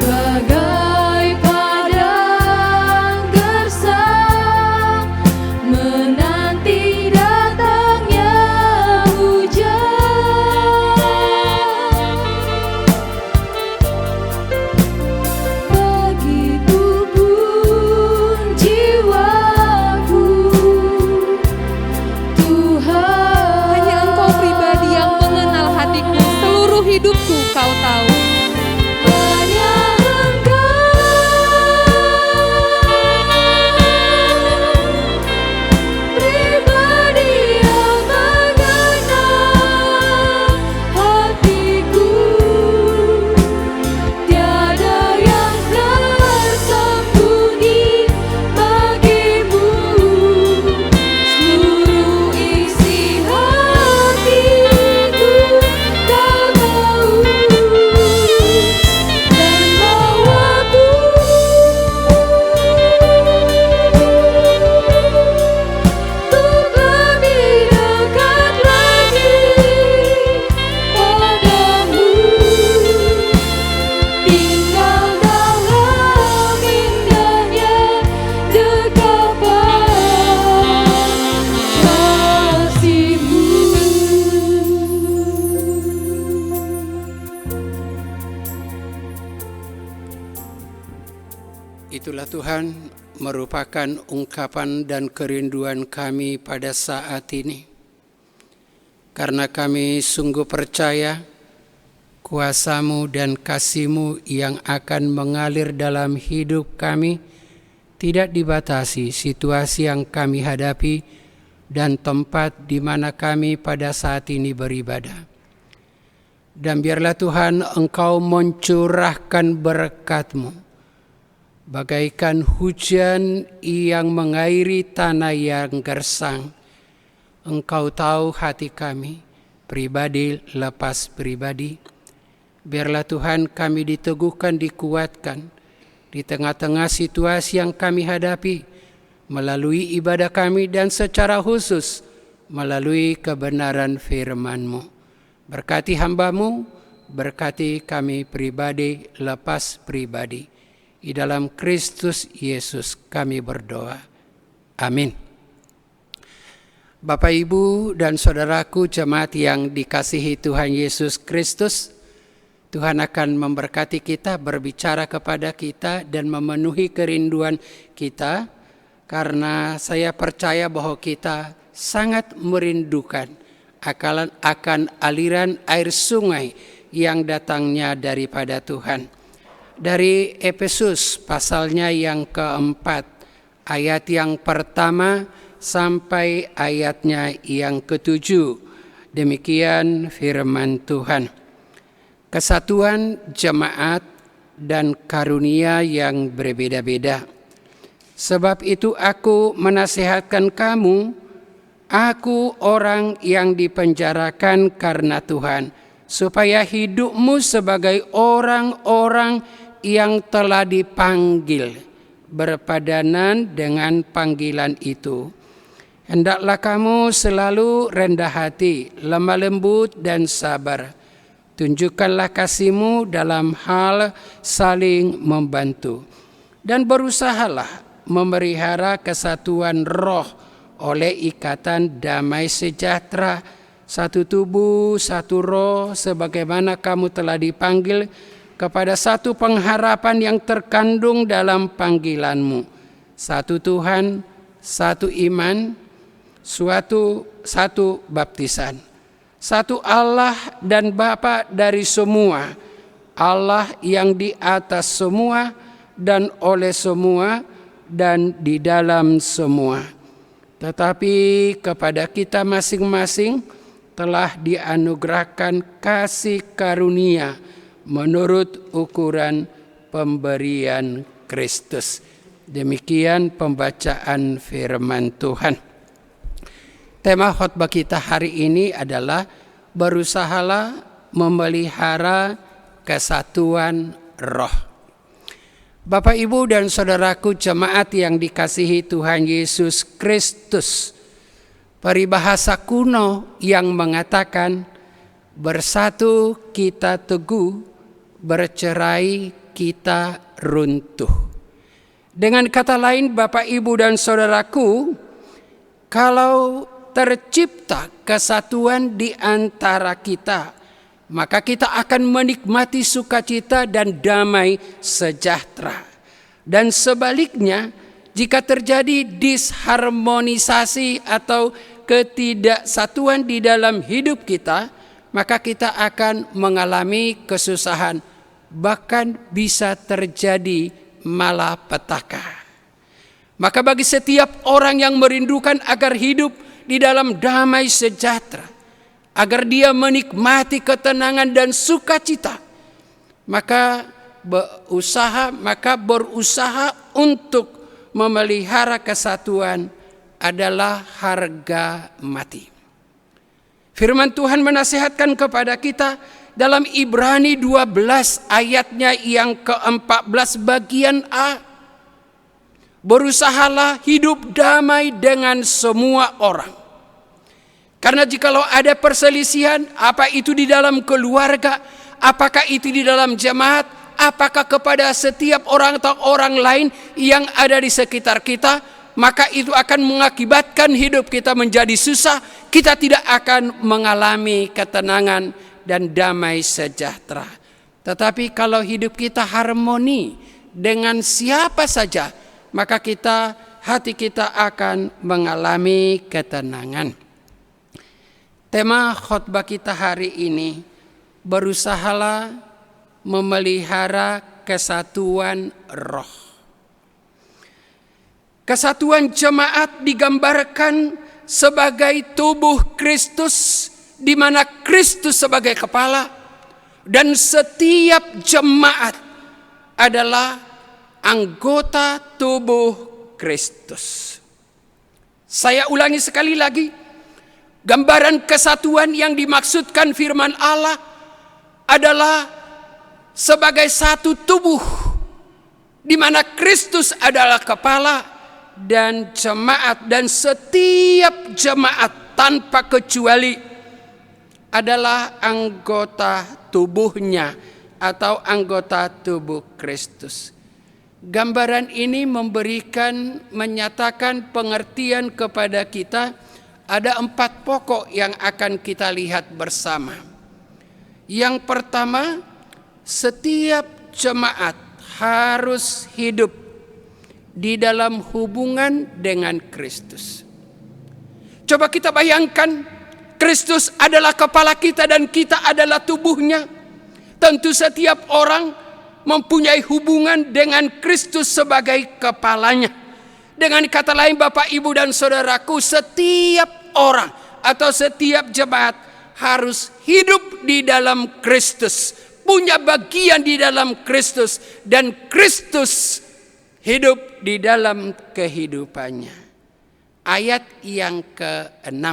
Bagai padang gersang menanti datangnya hujan, begitu pun jiwaku, Tuhan. Hanya Engkau pribadi yang mengenal hatiku, seluruh hidupku Kau tahu. Hanya Engkau, pribadi yang mengenal hatiku, tiada yang tersembunyi bagimu. Seluruh isi hatiku Kau tahu, dan bawaku untuk lebih dekat lagi padamu, tinggal dalam indahnya dekapan kasih-Mu. Itulah Tuhan merupakan ungkapan dan kerinduan kami pada saat ini. Karena kami sungguh percaya kuasa-Mu dan kasih-Mu yang akan mengalir dalam hidup kami tidak dibatasi situasi yang kami hadapi dan tempat di mana kami pada saat ini beribadah. Dan biarlah Tuhan Engkau mencurahkan berkat-Mu bagaikan hujan yang mengairi tanah yang gersang. Engkau tahu hati kami, pribadi lepas pribadi. Biarlah Tuhan kami diteguhkan, dikuatkan di tengah-tengah situasi yang kami hadapi melalui ibadah kami dan secara khusus melalui kebenaran firman-Mu. Berkati hamba-Mu, berkati kami pribadi lepas pribadi. Di dalam Kristus Yesus kami berdoa. Amin. Bapak, Ibu, dan saudaraku jemaat yang dikasihi Tuhan Yesus Kristus, Tuhan akan memberkati kita, berbicara kepada kita, dan memenuhi kerinduan kita, karena saya percaya bahwa kita sangat merindukan akan aliran air sungai yang datangnya daripada Tuhan. Dari Efesus pasalnya yang keempat, ayat yang pertama sampai ayatnya yang ketujuh. Demikian firman Tuhan. Kesatuan jemaat dan karunia yang berbeda-beda. Sebab itu aku menasihatkan kamu, aku orang yang dipenjarakan karena Tuhan, supaya hidupmu sebagai orang-orang yang telah dipanggil berpadanan dengan panggilan itu. Hendaklah kamu selalu rendah hati, lemah lembut dan sabar. Tunjukkanlah kasih-Mu dalam hal saling membantu. Dan berusahalah memelihara kesatuan roh oleh ikatan damai sejahtera, satu tubuh, satu roh, sebagaimana kamu telah dipanggil kepada satu pengharapan yang terkandung dalam panggilan-Mu. Satu Tuhan, satu iman, satu baptisan. Satu Allah dan Bapa dari semua, Allah yang di atas semua dan oleh semua dan di dalam semua. tetapi kepada kita masing-masing telah dianugerahkan kasih karunia menurut ukuran pemberian Kristus. Demikian pembacaan firman Tuhan. Tema khotbah kita hari ini adalah berusahalah memelihara kesatuan roh. Bapak, Ibu, dan saudaraku jemaat yang dikasihi Tuhan Yesus Kristus, peribahasa kuno yang mengatakan bersatu kita teguh, bercerai kita runtuh. Dengan kata lain, Bapak, Ibu, dan saudaraku, kalau tercipta kesatuan di antara kita, maka kita akan menikmati sukacita dan damai sejahtera. Dan sebaliknya, jika terjadi disharmonisasi atau ketidaksatuan di dalam hidup kita, maka kita akan mengalami kesusahan, bahkan bisa terjadi malapetaka. Maka bagi setiap orang yang merindukan agar hidup di dalam damai sejahtera, agar dia menikmati ketenangan dan sukacita, maka berusaha untuk memelihara kesatuan adalah harga mati. Firman Tuhan menasihatkan kepada kita dalam Ibrani 12 ayatnya yang ke-14 bagian A. Berusahalah hidup damai dengan semua orang. Karena jikalau ada perselisihan, apa itu di dalam keluarga, apakah itu di dalam jemaat, apakah kepada setiap orang atau orang lain yang ada di sekitar kita, maka itu akan mengakibatkan hidup kita menjadi susah. Kita tidak akan mengalami ketenangan dan damai sejahtera. Tetapi kalau hidup kita harmoni dengan siapa saja, maka hati kita akan mengalami ketenangan. Tema khotbah kita hari ini, berusahalah memelihara kesatuan roh. Kesatuan jemaat digambarkan sebagai tubuh Kristus, di mana Kristus sebagai kepala, dan setiap jemaat adalah anggota tubuh Kristus. Saya ulangi sekali lagi, gambaran kesatuan yang dimaksudkan firman Allah adalah sebagai satu tubuh, di mana Kristus adalah kepala dan jemaat, dan setiap jemaat tanpa kecuali adalah anggota tubuhnya atau anggota tubuh Kristus. Gambaran ini menyatakan pengertian kepada kita. Ada 4 pokok yang akan kita lihat bersama. Yang pertama, setiap jemaat harus hidup di dalam hubungan dengan Kristus. Coba kita bayangkan, Kristus adalah kepala kita dan kita adalah tubuhnya. Tentu setiap orang mempunyai hubungan dengan Kristus sebagai kepalanya. Dengan kata lain, Bapak, Ibu, dan saudaraku, setiap orang atau setiap jemaat harus hidup di dalam Kristus, punya bagian di dalam Kristus, dan Kristus hidup di dalam kehidupannya. Ayat yang ke-6,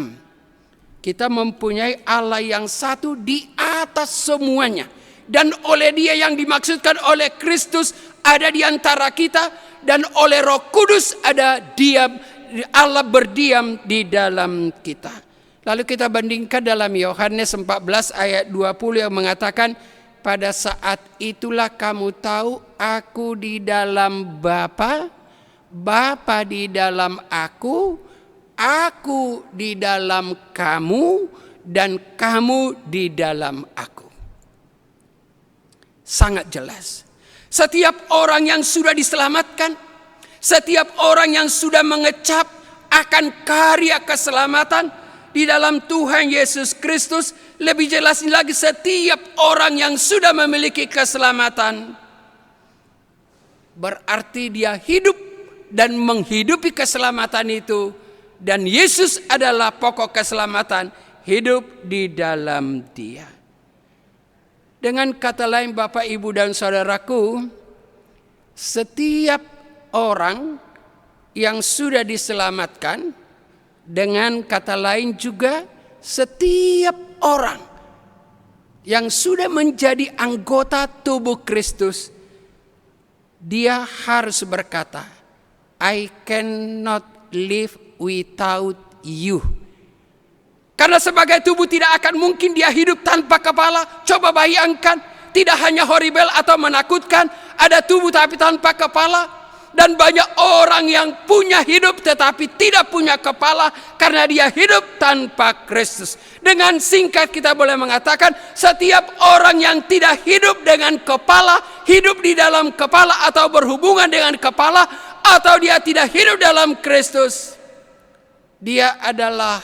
kita mempunyai Allah yang satu di atas semuanya, dan oleh Dia yang dimaksudkan oleh Kristus ada di antara kita, dan oleh Roh Kudus Allah berdiam di dalam kita. Lalu kita bandingkan dalam Yohanes 14 ayat 20 yang mengatakan, pada saat itulah kamu tahu aku di dalam Bapa, Bapa di dalam aku di dalam kamu, dan kamu di dalam aku. Sangat jelas. Setiap orang yang sudah diselamatkan, setiap orang yang sudah mengecap akan karya keselamatan di dalam Tuhan Yesus Kristus, lebih jelas lagi setiap orang yang sudah memiliki keselamatan, berarti dia hidup dan menghidupi keselamatan itu dan Yesus adalah pokok keselamatan, hidup di dalam Dia. Dengan kata lain Bapak, Ibu, dan saudaraku, setiap orang yang sudah diselamatkan, dengan kata lain juga setiap orang yang sudah menjadi anggota tubuh Kristus, dia harus berkata, I cannot live without you. Karena sebagai tubuh tidak akan mungkin dia hidup tanpa kepala. Coba bayangkan, tidak hanya horrible atau menakutkan, ada tubuh tapi tanpa kepala. Dan banyak orang yang punya hidup tetapi tidak punya kepala karena dia hidup tanpa Kristus. Dengan singkat kita boleh mengatakan, setiap orang yang tidak hidup dengan kepala, hidup di dalam kepala atau berhubungan dengan kepala, atau dia tidak hidup dalam Kristus, dia adalah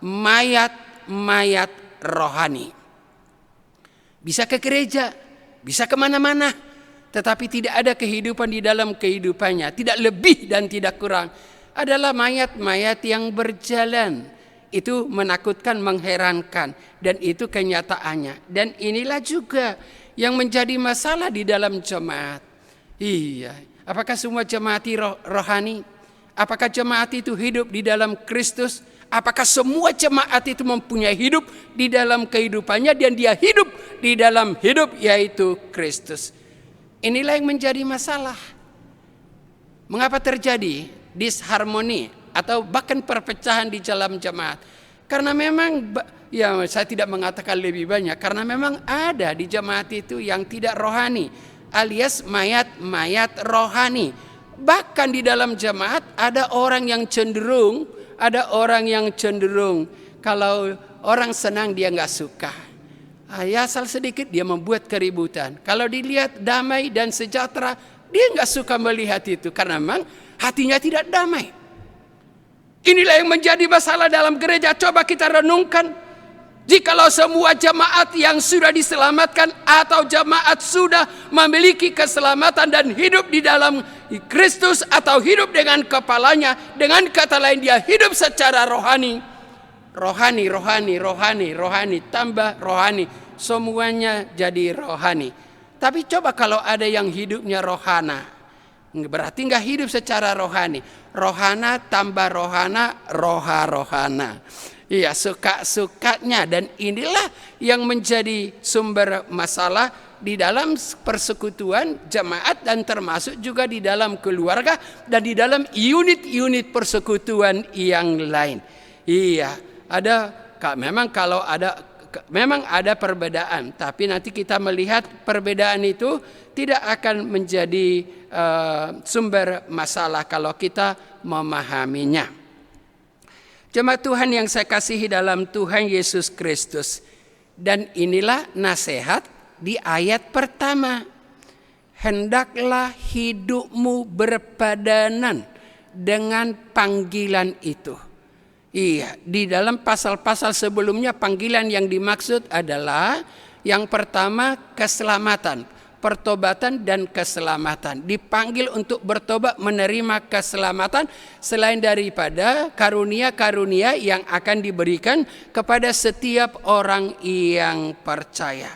mayat-mayat rohani. Bisa ke gereja, bisa kemana-mana, tetapi tidak ada kehidupan di dalam kehidupannya. Tidak lebih dan tidak kurang. Adalah mayat-mayat yang berjalan. Itu menakutkan, mengherankan. Dan itu kenyataannya. Dan inilah juga yang menjadi masalah di dalam jemaat. Iya. Apakah semua jemaat rohani? Apakah jemaat itu hidup di dalam Kristus? Apakah semua jemaat itu mempunyai hidup di dalam kehidupannya dan dia hidup di dalam hidup, yaitu Kristus? Inilah yang menjadi masalah. Mengapa terjadi disharmoni atau bahkan perpecahan di dalam jemaat? Karena memang, ya saya tidak mengatakan lebih banyak, karena memang ada di jemaat itu yang tidak rohani, alias mayat-mayat rohani. Bahkan di dalam jemaat ada orang yang cenderung, kalau orang senang dia nggak suka. Ya asal sedikit dia membuat keributan. Kalau dilihat damai dan sejahtera, dia nggak suka melihat itu karena memang hatinya tidak damai. Inilah yang menjadi masalah dalam gereja. Coba kita renungkan. Jikalau semua jemaat yang sudah diselamatkan atau jemaat sudah memiliki keselamatan dan hidup di dalam Kristus atau hidup dengan kepalanya, dengan kata lain dia hidup secara rohani, tambah rohani, semuanya jadi rohani. Tapi coba kalau ada yang hidupnya rohana, berarti nggak hidup secara rohani. Rohana tambah rohana, rohana. Iya, suka-sukanya. Dan inilah yang menjadi sumber masalah di dalam persekutuan jemaat dan termasuk juga di dalam keluarga dan di dalam unit-unit persekutuan yang lain. Iya, memang ada perbedaan, tapi nanti kita melihat perbedaan itu tidak akan menjadi sumber masalah kalau kita memahaminya. Jemaat Tuhan yang saya kasihi dalam Tuhan Yesus Kristus. Dan inilah nasihat di ayat pertama. Hendaklah hidupmu berpadanan dengan panggilan itu. Iya, di dalam pasal-pasal sebelumnya panggilan yang dimaksud adalah yang pertama keselamatan. Pertobatan dan keselamatan. Dipanggil untuk bertobat, menerima keselamatan selain daripada karunia-karunia yang akan diberikan kepada setiap orang yang percaya.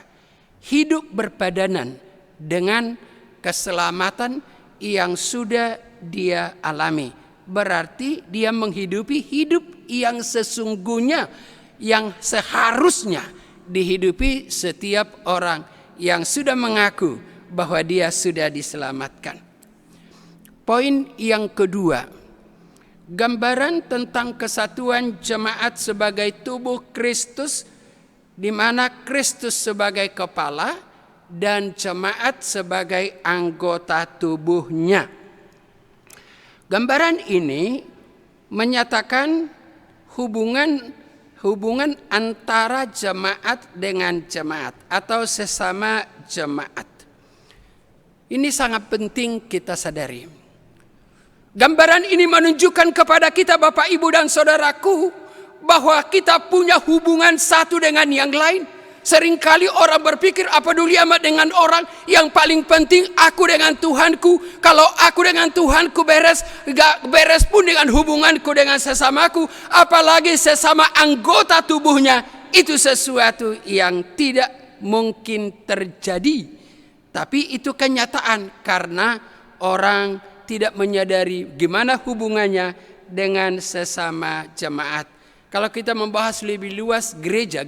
Hidup berpadanan dengan keselamatan yang sudah dia alami. Berarti dia menghidupi hidup yang sesungguhnya, yang seharusnya dihidupi setiap orang yang sudah mengaku bahwa dia sudah diselamatkan. Poin yang kedua, gambaran tentang kesatuan jemaat sebagai tubuh Kristus, di mana Kristus sebagai kepala dan jemaat sebagai anggota tubuhnya. Gambaran ini menyatakan hubungan antara jemaat dengan jemaat atau sesama jemaat. Ini sangat penting kita sadari. Gambaran ini menunjukkan kepada kita Bapak, Ibu, dan saudaraku bahwa kita punya hubungan satu dengan yang lain. Seringkali orang berpikir apa peduli amat dengan orang, yang paling penting aku dengan Tuhanku. Kalau aku dengan Tuhanku beres, gak beres pun dengan hubunganku dengan sesamaku, apalagi sesama anggota tubuhnya. Itu sesuatu yang tidak mungkin terjadi. Tapi itu kenyataan karena orang tidak menyadari gimana hubungannya dengan sesama jemaat. Kalau kita membahas lebih luas, gereja,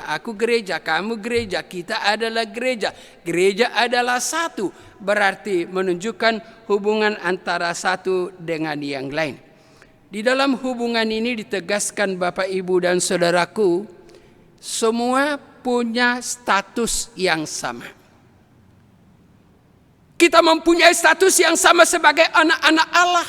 aku gereja, kamu gereja, kita adalah gereja. Gereja adalah satu, berarti menunjukkan hubungan antara satu dengan yang lain. Di dalam hubungan ini ditegaskan Bapak, Ibu, dan saudaraku, semua punya status yang sama. Kita mempunyai status yang sama sebagai anak-anak Allah.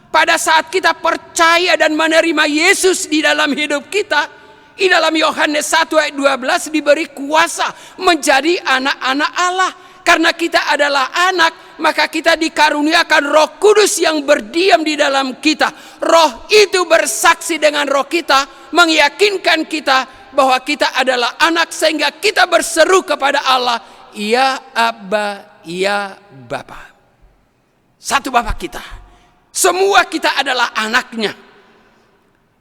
Pada saat kita percaya dan menerima Yesus di dalam hidup kita, di dalam Yohanes 1 ayat 12 diberi kuasa menjadi anak-anak Allah. Karena kita adalah anak, maka kita dikaruniakan Roh Kudus yang berdiam di dalam kita. Roh itu bersaksi dengan roh kita, meyakinkan kita bahwa kita adalah anak, sehingga kita berseru kepada Allah, "Ya Abba, ya Bapa." Satu Bapa kita. Semua kita adalah anaknya.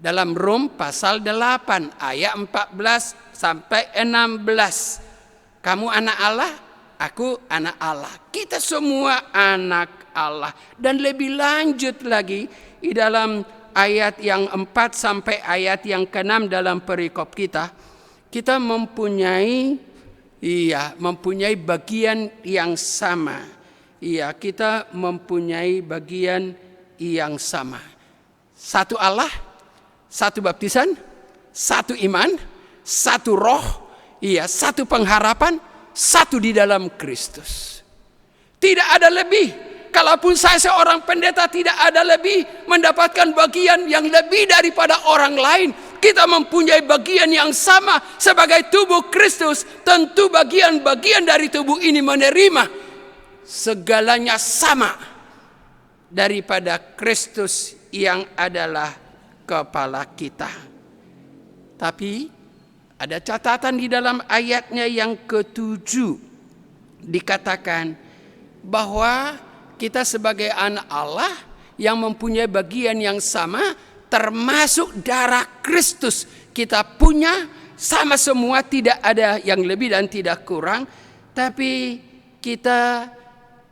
Dalam Rom pasal 8 ayat 14 sampai 16. Kamu anak Allah, aku anak Allah. Kita semua anak Allah. Dan lebih lanjut lagi di dalam ayat yang 4 sampai ayat yang ke-6 dalam perikop kita. Kita mempunyai bagian yang sama. Kita mempunyai bagian yang sama. Satu Allah, satu baptisan, satu iman, satu roh, satu pengharapan, satu di dalam Kristus. Tidak ada lebih. Kalaupun saya seorang pendeta, tidak ada lebih mendapatkan bagian yang lebih daripada orang lain. Kita mempunyai bagian yang sama sebagai tubuh Kristus. Tentu bagian-bagian dari tubuh ini menerima segalanya sama daripada Kristus yang adalah kepala kita. Tapi ada catatan di dalam ayatnya yang ke-7. Dikatakan bahwa kita sebagai anak Allah yang mempunyai bagian yang sama, termasuk darah Kristus. Kita punya sama semua, tidak ada yang lebih dan tidak kurang. Tapi kita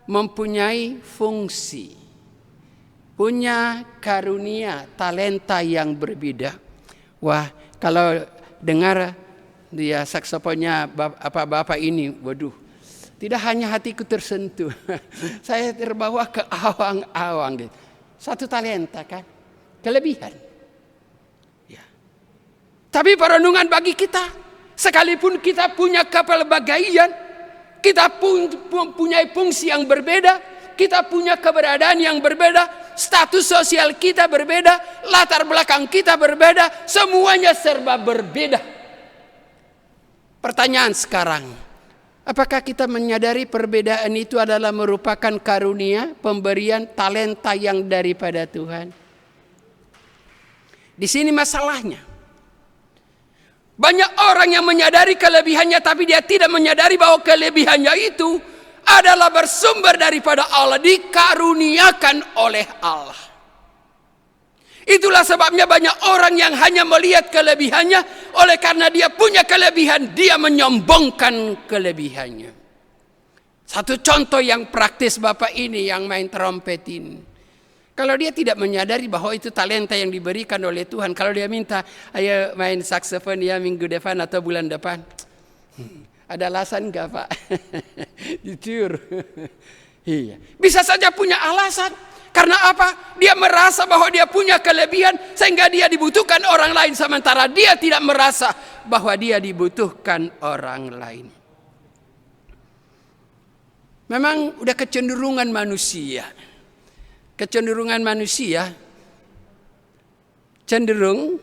mempunyai fungsi, punya karunia, talenta yang berbeda. Wah, kalau dengar dia saksofonnya Bapak ini, waduh, tidak hanya hatiku tersentuh, saya terbawa ke awang-awang. Satu talenta kan, kelebihan. Ya. Tapi perenungan bagi kita, sekalipun kita punya kepelbagaian, kita mempunyai fungsi yang berbeda, kita punya keberadaan yang berbeda, status sosial kita berbeda, latar belakang kita berbeda, semuanya serba berbeda. Pertanyaan sekarang, apakah kita menyadari perbedaan itu adalah merupakan karunia, pemberian talenta yang daripada Tuhan? Di sini masalahnya. Banyak orang yang menyadari kelebihannya, tapi dia tidak menyadari bahwa kelebihannya itu adalah bersumber daripada Allah, dikaruniakan oleh Allah. Itulah sebabnya banyak orang yang hanya melihat kelebihannya, oleh karena dia punya kelebihan, dia menyombongkan kelebihannya. Satu contoh yang praktis Bapak ini yang main trompet ini. Kalau dia tidak menyadari bahwa itu talenta yang diberikan oleh Tuhan, kalau dia minta, ayo main saksofon ya minggu depan atau bulan depan, ada alasan enggak Pak? Jujur. Iya. Bisa saja punya alasan. Karena apa? Dia merasa bahwa dia punya kelebihan sehingga dia dibutuhkan orang lain, sementara dia tidak merasa bahwa dia dibutuhkan orang lain. Memang udah kecenderungan manusia. Kecenderungan manusia cenderung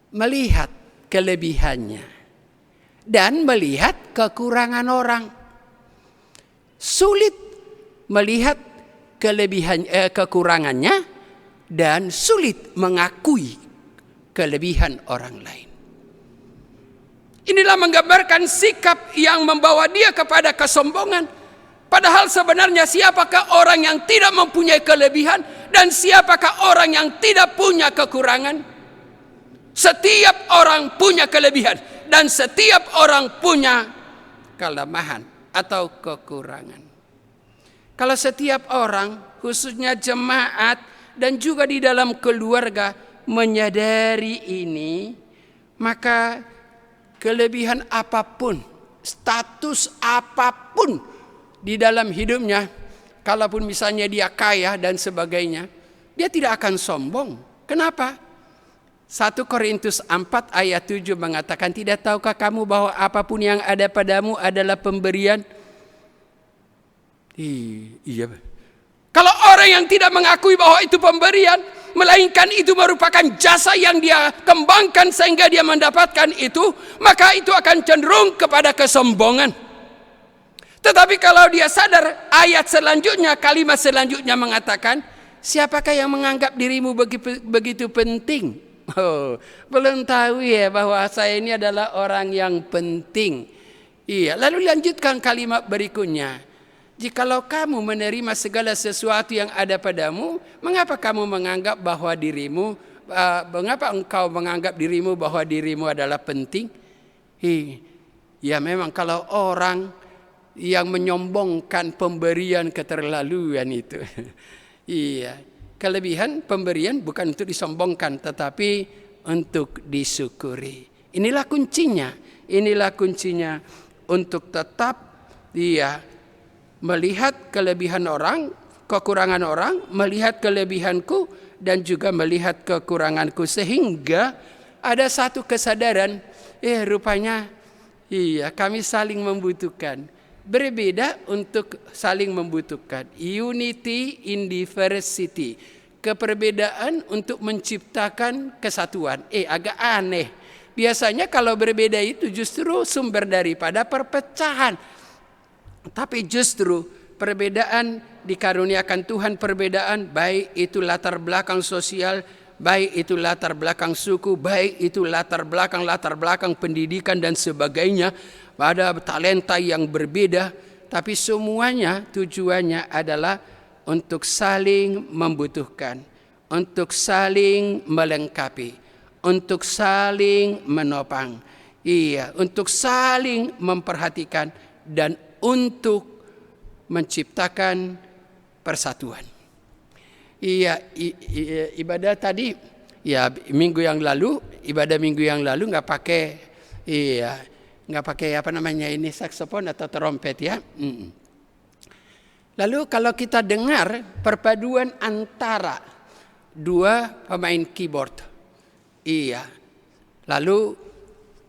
melihat kelebihannya dan melihat kekurangan orang. Sulit melihat kekurangannya dan sulit mengakui kelebihan orang lain. Inilah menggambarkan sikap yang membawa dia kepada kesombongan. Padahal sebenarnya siapakah orang yang tidak mempunyai kelebihan dan siapakah orang yang tidak punya kekurangan? Setiap orang punya kelebihan dan setiap orang punya kelemahan atau kekurangan. Kalau setiap orang, khususnya jemaat dan juga di dalam keluarga menyadari ini, maka kelebihan apapun, status apapun di dalam hidupnya, kalaupun misalnya dia kaya dan sebagainya, dia tidak akan sombong. Kenapa? 1 Korintus 4 ayat 7 mengatakan, tidak tahukah kamu bahwa apapun yang ada padamu adalah pemberian? Iya. Kalau orang yang tidak mengakui bahwa itu pemberian, melainkan itu merupakan jasa yang dia kembangkan sehingga dia mendapatkan itu, maka itu akan cenderung kepada kesombongan. Tetapi kalau dia sadar, ayat selanjutnya, kalimat selanjutnya mengatakan, siapakah yang menganggap dirimu begitu penting? Oh, belum tahu ya bahwa saya ini adalah orang yang penting. Iya, lalu lanjutkan kalimat berikutnya. Jikalau kamu menerima segala sesuatu yang ada padamu, mengapa kamu menganggap bahwa dirimu, mengapa engkau menganggap dirimu bahwa dirimu adalah penting? Ya memang kalau orang yang menyombongkan pemberian keterlaluan itu. Iya, kelebihan pemberian bukan untuk disombongkan tetapi untuk disyukuri. Inilah kuncinya. Inilah kuncinya untuk tetap melihat kelebihan orang, kekurangan orang, melihat kelebihanku dan juga melihat kekuranganku, sehingga ada satu kesadaran, rupanya kami saling membutuhkan. Berbeda untuk saling membutuhkan. Unity in diversity. Keperbedaan untuk menciptakan kesatuan. Agak aneh. Biasanya kalau berbeda itu justru sumber daripada perpecahan. Tapi justru perbedaan dikaruniakan Tuhan, perbedaan baik itu latar belakang sosial, baik itu latar belakang suku, baik itu latar belakang pendidikan dan sebagainya, ada talenta yang berbeda, tapi semuanya tujuannya adalah untuk saling membutuhkan, untuk saling melengkapi, untuk saling menopang, untuk saling memperhatikan dan untuk menciptakan persatuan. Ibadah tadi, ibadah minggu yang lalu nggak pakai saksofon atau trompet ya. Lalu kalau kita dengar perpaduan antara dua pemain keyboard, lalu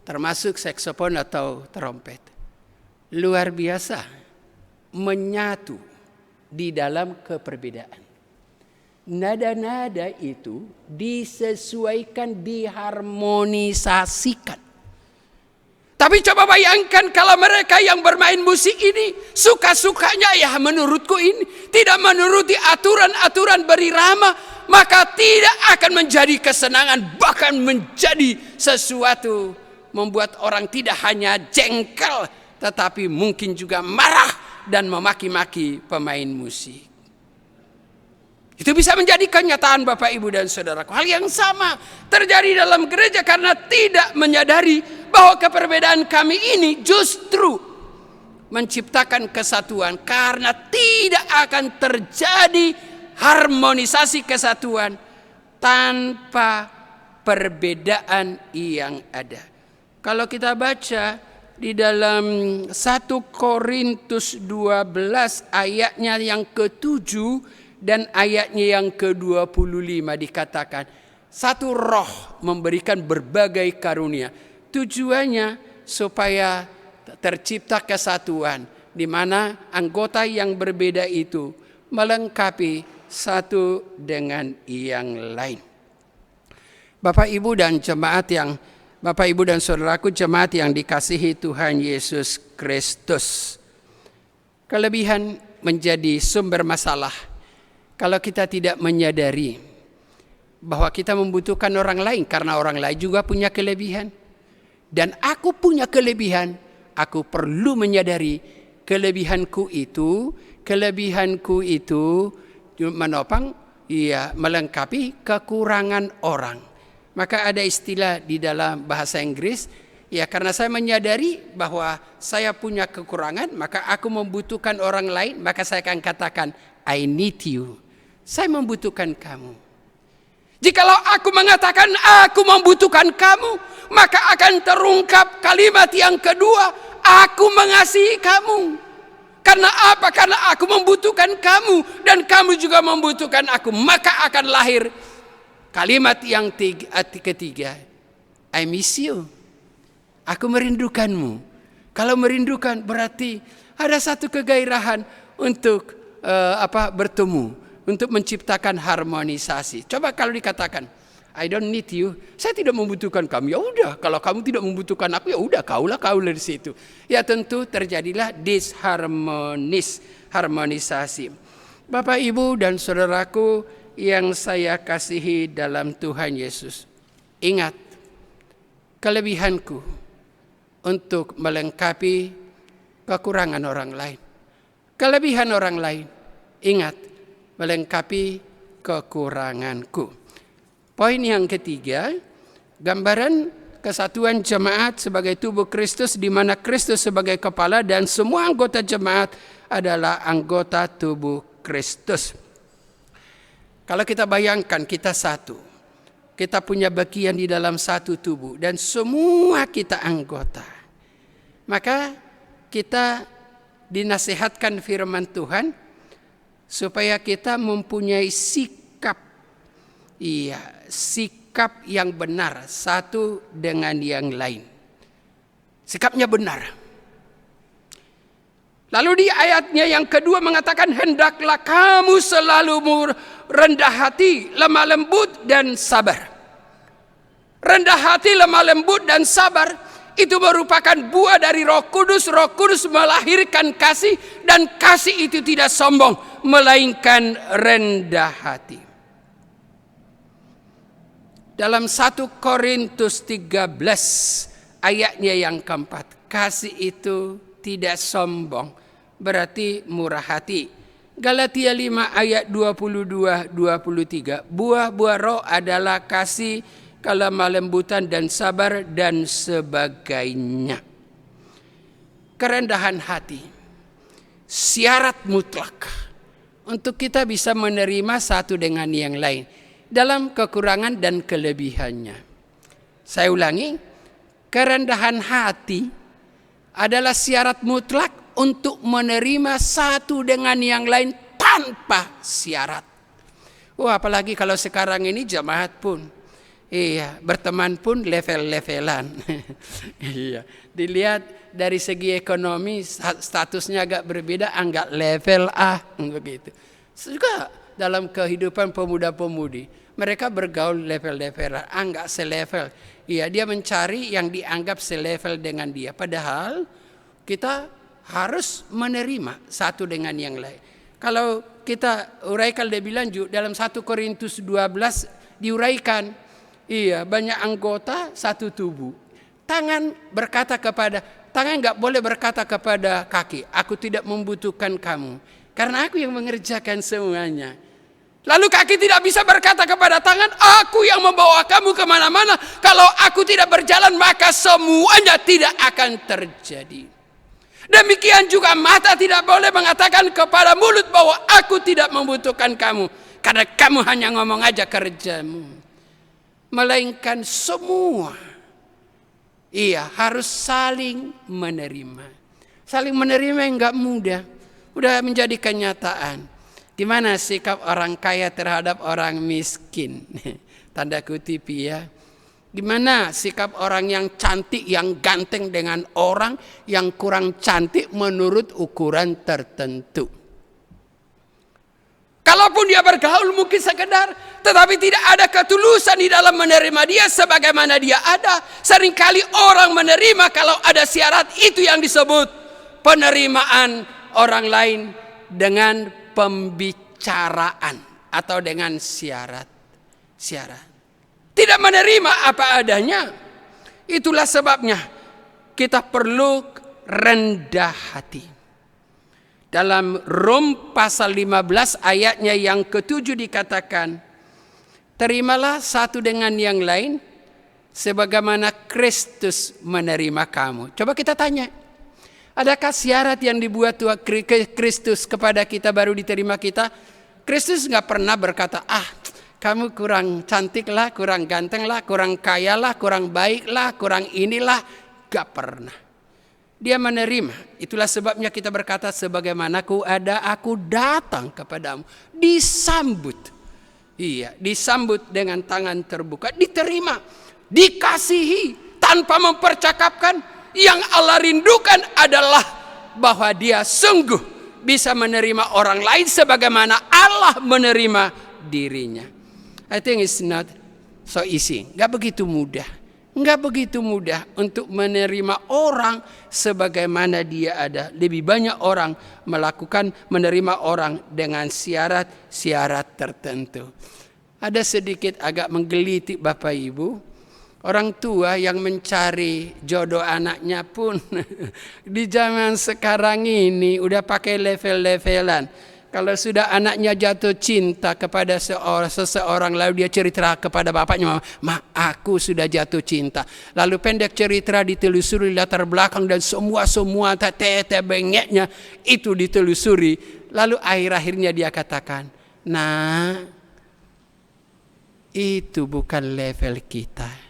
termasuk saksofon atau trompet. Luar biasa, menyatu di dalam keperbedaan. Nada-nada itu disesuaikan, diharmonisasikan. Tapi coba bayangkan kalau mereka yang bermain musik ini suka-sukanya menurutku ini tidak menuruti aturan-aturan berirama, maka tidak akan menjadi kesenangan, bahkan menjadi sesuatu membuat orang tidak hanya jengkel, tetapi mungkin juga marah dan memaki-maki pemain musik. Itu bisa menjadi kenyataan Bapak, Ibu, dan Saudaraku. Hal yang sama terjadi dalam gereja karena tidak menyadari bahwa keperbedaan kami ini justru menciptakan kesatuan. Karena tidak akan terjadi harmonisasi kesatuan tanpa perbedaan yang ada. Kalau kita baca di dalam 1 Korintus 12 ayatnya yang ke-7 dan ayatnya yang ke-25 dikatakan, satu roh memberikan berbagai karunia. Tujuannya supaya tercipta kesatuan, di mana anggota yang berbeda itu melengkapi satu dengan yang lain. Bapak, Ibu, dan Bapak, Ibu, dan Saudaraku, jemaat yang dikasihi Tuhan Yesus Kristus. Kelebihan menjadi sumber masalah kalau kita tidak menyadari bahwa kita membutuhkan orang lain karena orang lain juga punya kelebihan. dan aku punya kelebihan, aku perlu menyadari kelebihanku itu menopang, melengkapi kekurangan orang. Maka ada istilah di dalam bahasa Inggris, karena saya menyadari bahwa saya punya kekurangan, maka aku membutuhkan orang lain, maka saya akan katakan, I need you. Saya membutuhkan kamu. Jikalau aku mengatakan aku membutuhkan kamu, maka akan terungkap kalimat yang kedua, aku mengasihi kamu. Karena apa? Karena aku membutuhkan kamu dan kamu juga membutuhkan aku. Maka akan lahir kalimat yang ketiga, I miss you. Aku merindukanmu. Kalau merindukan berarti ada satu kegairahan untuk bertemu, untuk menciptakan harmonisasi. Coba kalau dikatakan, I don't need you, saya tidak membutuhkan kamu. Ya udah, kalau kamu tidak membutuhkan aku, ya udah kaulah di situ. Ya tentu terjadilah harmonisasi. Bapak, Ibu dan saudaraku yang saya kasihi dalam Tuhan Yesus, ingat kelebihanku untuk melengkapi kekurangan orang lain. Kelebihan orang lain, ingat, melengkapi kekuranganku. Poin yang ketiga, gambaran kesatuan jemaat sebagai tubuh Kristus, di mana Kristus sebagai kepala dan semua anggota jemaat adalah anggota tubuh Kristus. Kalau kita bayangkan kita satu, kita punya bagian di dalam satu tubuh dan semua kita anggota, maka kita dinasihatkan firman Tuhan supaya kita mempunyai sikap yang benar satu dengan yang lain. Sikapnya benar. Lalu di ayatnya yang kedua mengatakan, hendaklah kamu selalu rendah hati, lemah lembut dan sabar. Rendah hati, lemah lembut dan sabar itu merupakan buah dari Roh Kudus. Roh Kudus melahirkan kasih, dan kasih itu tidak sombong, melainkan rendah hati. Dalam 1 Korintus 13 ayatnya yang keempat, kasih itu tidak sombong, berarti murah hati. Galatia 5 ayat 22-23, buah-buah roh adalah kasih, kelemah lembutan dan sabar dan sebagainya. Kerendahan hati, syarat mutlak untuk kita bisa menerima satu dengan yang lain dalam kekurangan dan kelebihannya. Saya ulangi, kerendahan hati adalah syarat mutlak untuk menerima satu dengan yang lain tanpa syarat. Apalagi kalau sekarang ini jemaat pun, berteman pun level-levelan. Dilihat dari segi ekonomi statusnya agak berbeda, anggap level A begitu. Juga dalam kehidupan pemuda-pemudi, mereka bergaul level-levelan, anggap selevel. Dia mencari yang dianggap selevel dengan dia. Padahal kita harus menerima satu dengan yang lain. Kalau kita uraikan lebih lanjut dalam 1 Korintus 12 diuraikan, banyak anggota satu tubuh. Tangan nggak boleh berkata kepada kaki, aku tidak membutuhkan kamu, karena aku yang mengerjakan semuanya. Lalu kaki tidak bisa berkata kepada tangan, aku yang membawa kamu kemana-mana. Kalau aku tidak berjalan, maka semuanya tidak akan terjadi. Demikian juga mata tidak boleh mengatakan kepada mulut bahwa aku tidak membutuhkan kamu, karena kamu hanya ngomong aja kerjamu. Melainkan semua harus saling menerima. Saling menerima yang gak mudah, udah menjadi kenyataan. Gimana sikap orang kaya terhadap orang miskin? Tanda kutip ya. Gimana sikap orang yang cantik, yang ganteng dengan orang yang kurang cantik menurut ukuran tertentu? Kalaupun dia bergaul mungkin sekedar, tetapi tidak ada ketulusan di dalam menerima dia sebagaimana dia ada. Seringkali orang menerima kalau ada syarat, itu yang disebut penerimaan orang lain dengan pembicaraan atau dengan syarat. Tidak menerima apa adanya. Itulah sebabnya kita perlu rendah hati. Dalam Rom pasal 15 ayatnya yang ke-7 dikatakan, terimalah satu dengan yang lain sebagaimana Kristus menerima kamu. Coba kita tanya, adakah syarat yang dibuat Tuhan Kristus kepada kita baru diterima kita? Kristus nggak pernah berkata, kamu kurang cantik lah, kurang ganteng lah, kurang kaya lah, kurang baik lah, kurang inilah. Gak pernah. Dia menerima. Itulah sebabnya kita berkata, sebagaimana ku ada, aku datang kepadamu. Disambut. Iya, disambut dengan tangan terbuka. Diterima, dikasihi tanpa mempercakapkan. Yang Allah rindukan adalah bahwa dia sungguh bisa menerima orang lain sebagaimana Allah menerima dirinya. I think it's not so easy. Gak begitu mudah. Enggak begitu mudah untuk menerima orang sebagaimana dia ada. Lebih banyak orang menerima orang dengan syarat-syarat tertentu. Ada sedikit agak menggelitik Bapak Ibu. Orang tua yang mencari jodoh anaknya pun di zaman sekarang ini udah pakai level-levelan. Kalau sudah anaknya jatuh cinta kepada seseorang, lalu dia cerita kepada bapaknya, Ma, aku sudah jatuh cinta. Lalu pendek cerita ditelusuri latar belakang dan semua tete bengeknya itu ditelusuri. Lalu akhir-akhirnya dia katakan, nah itu bukan level kita.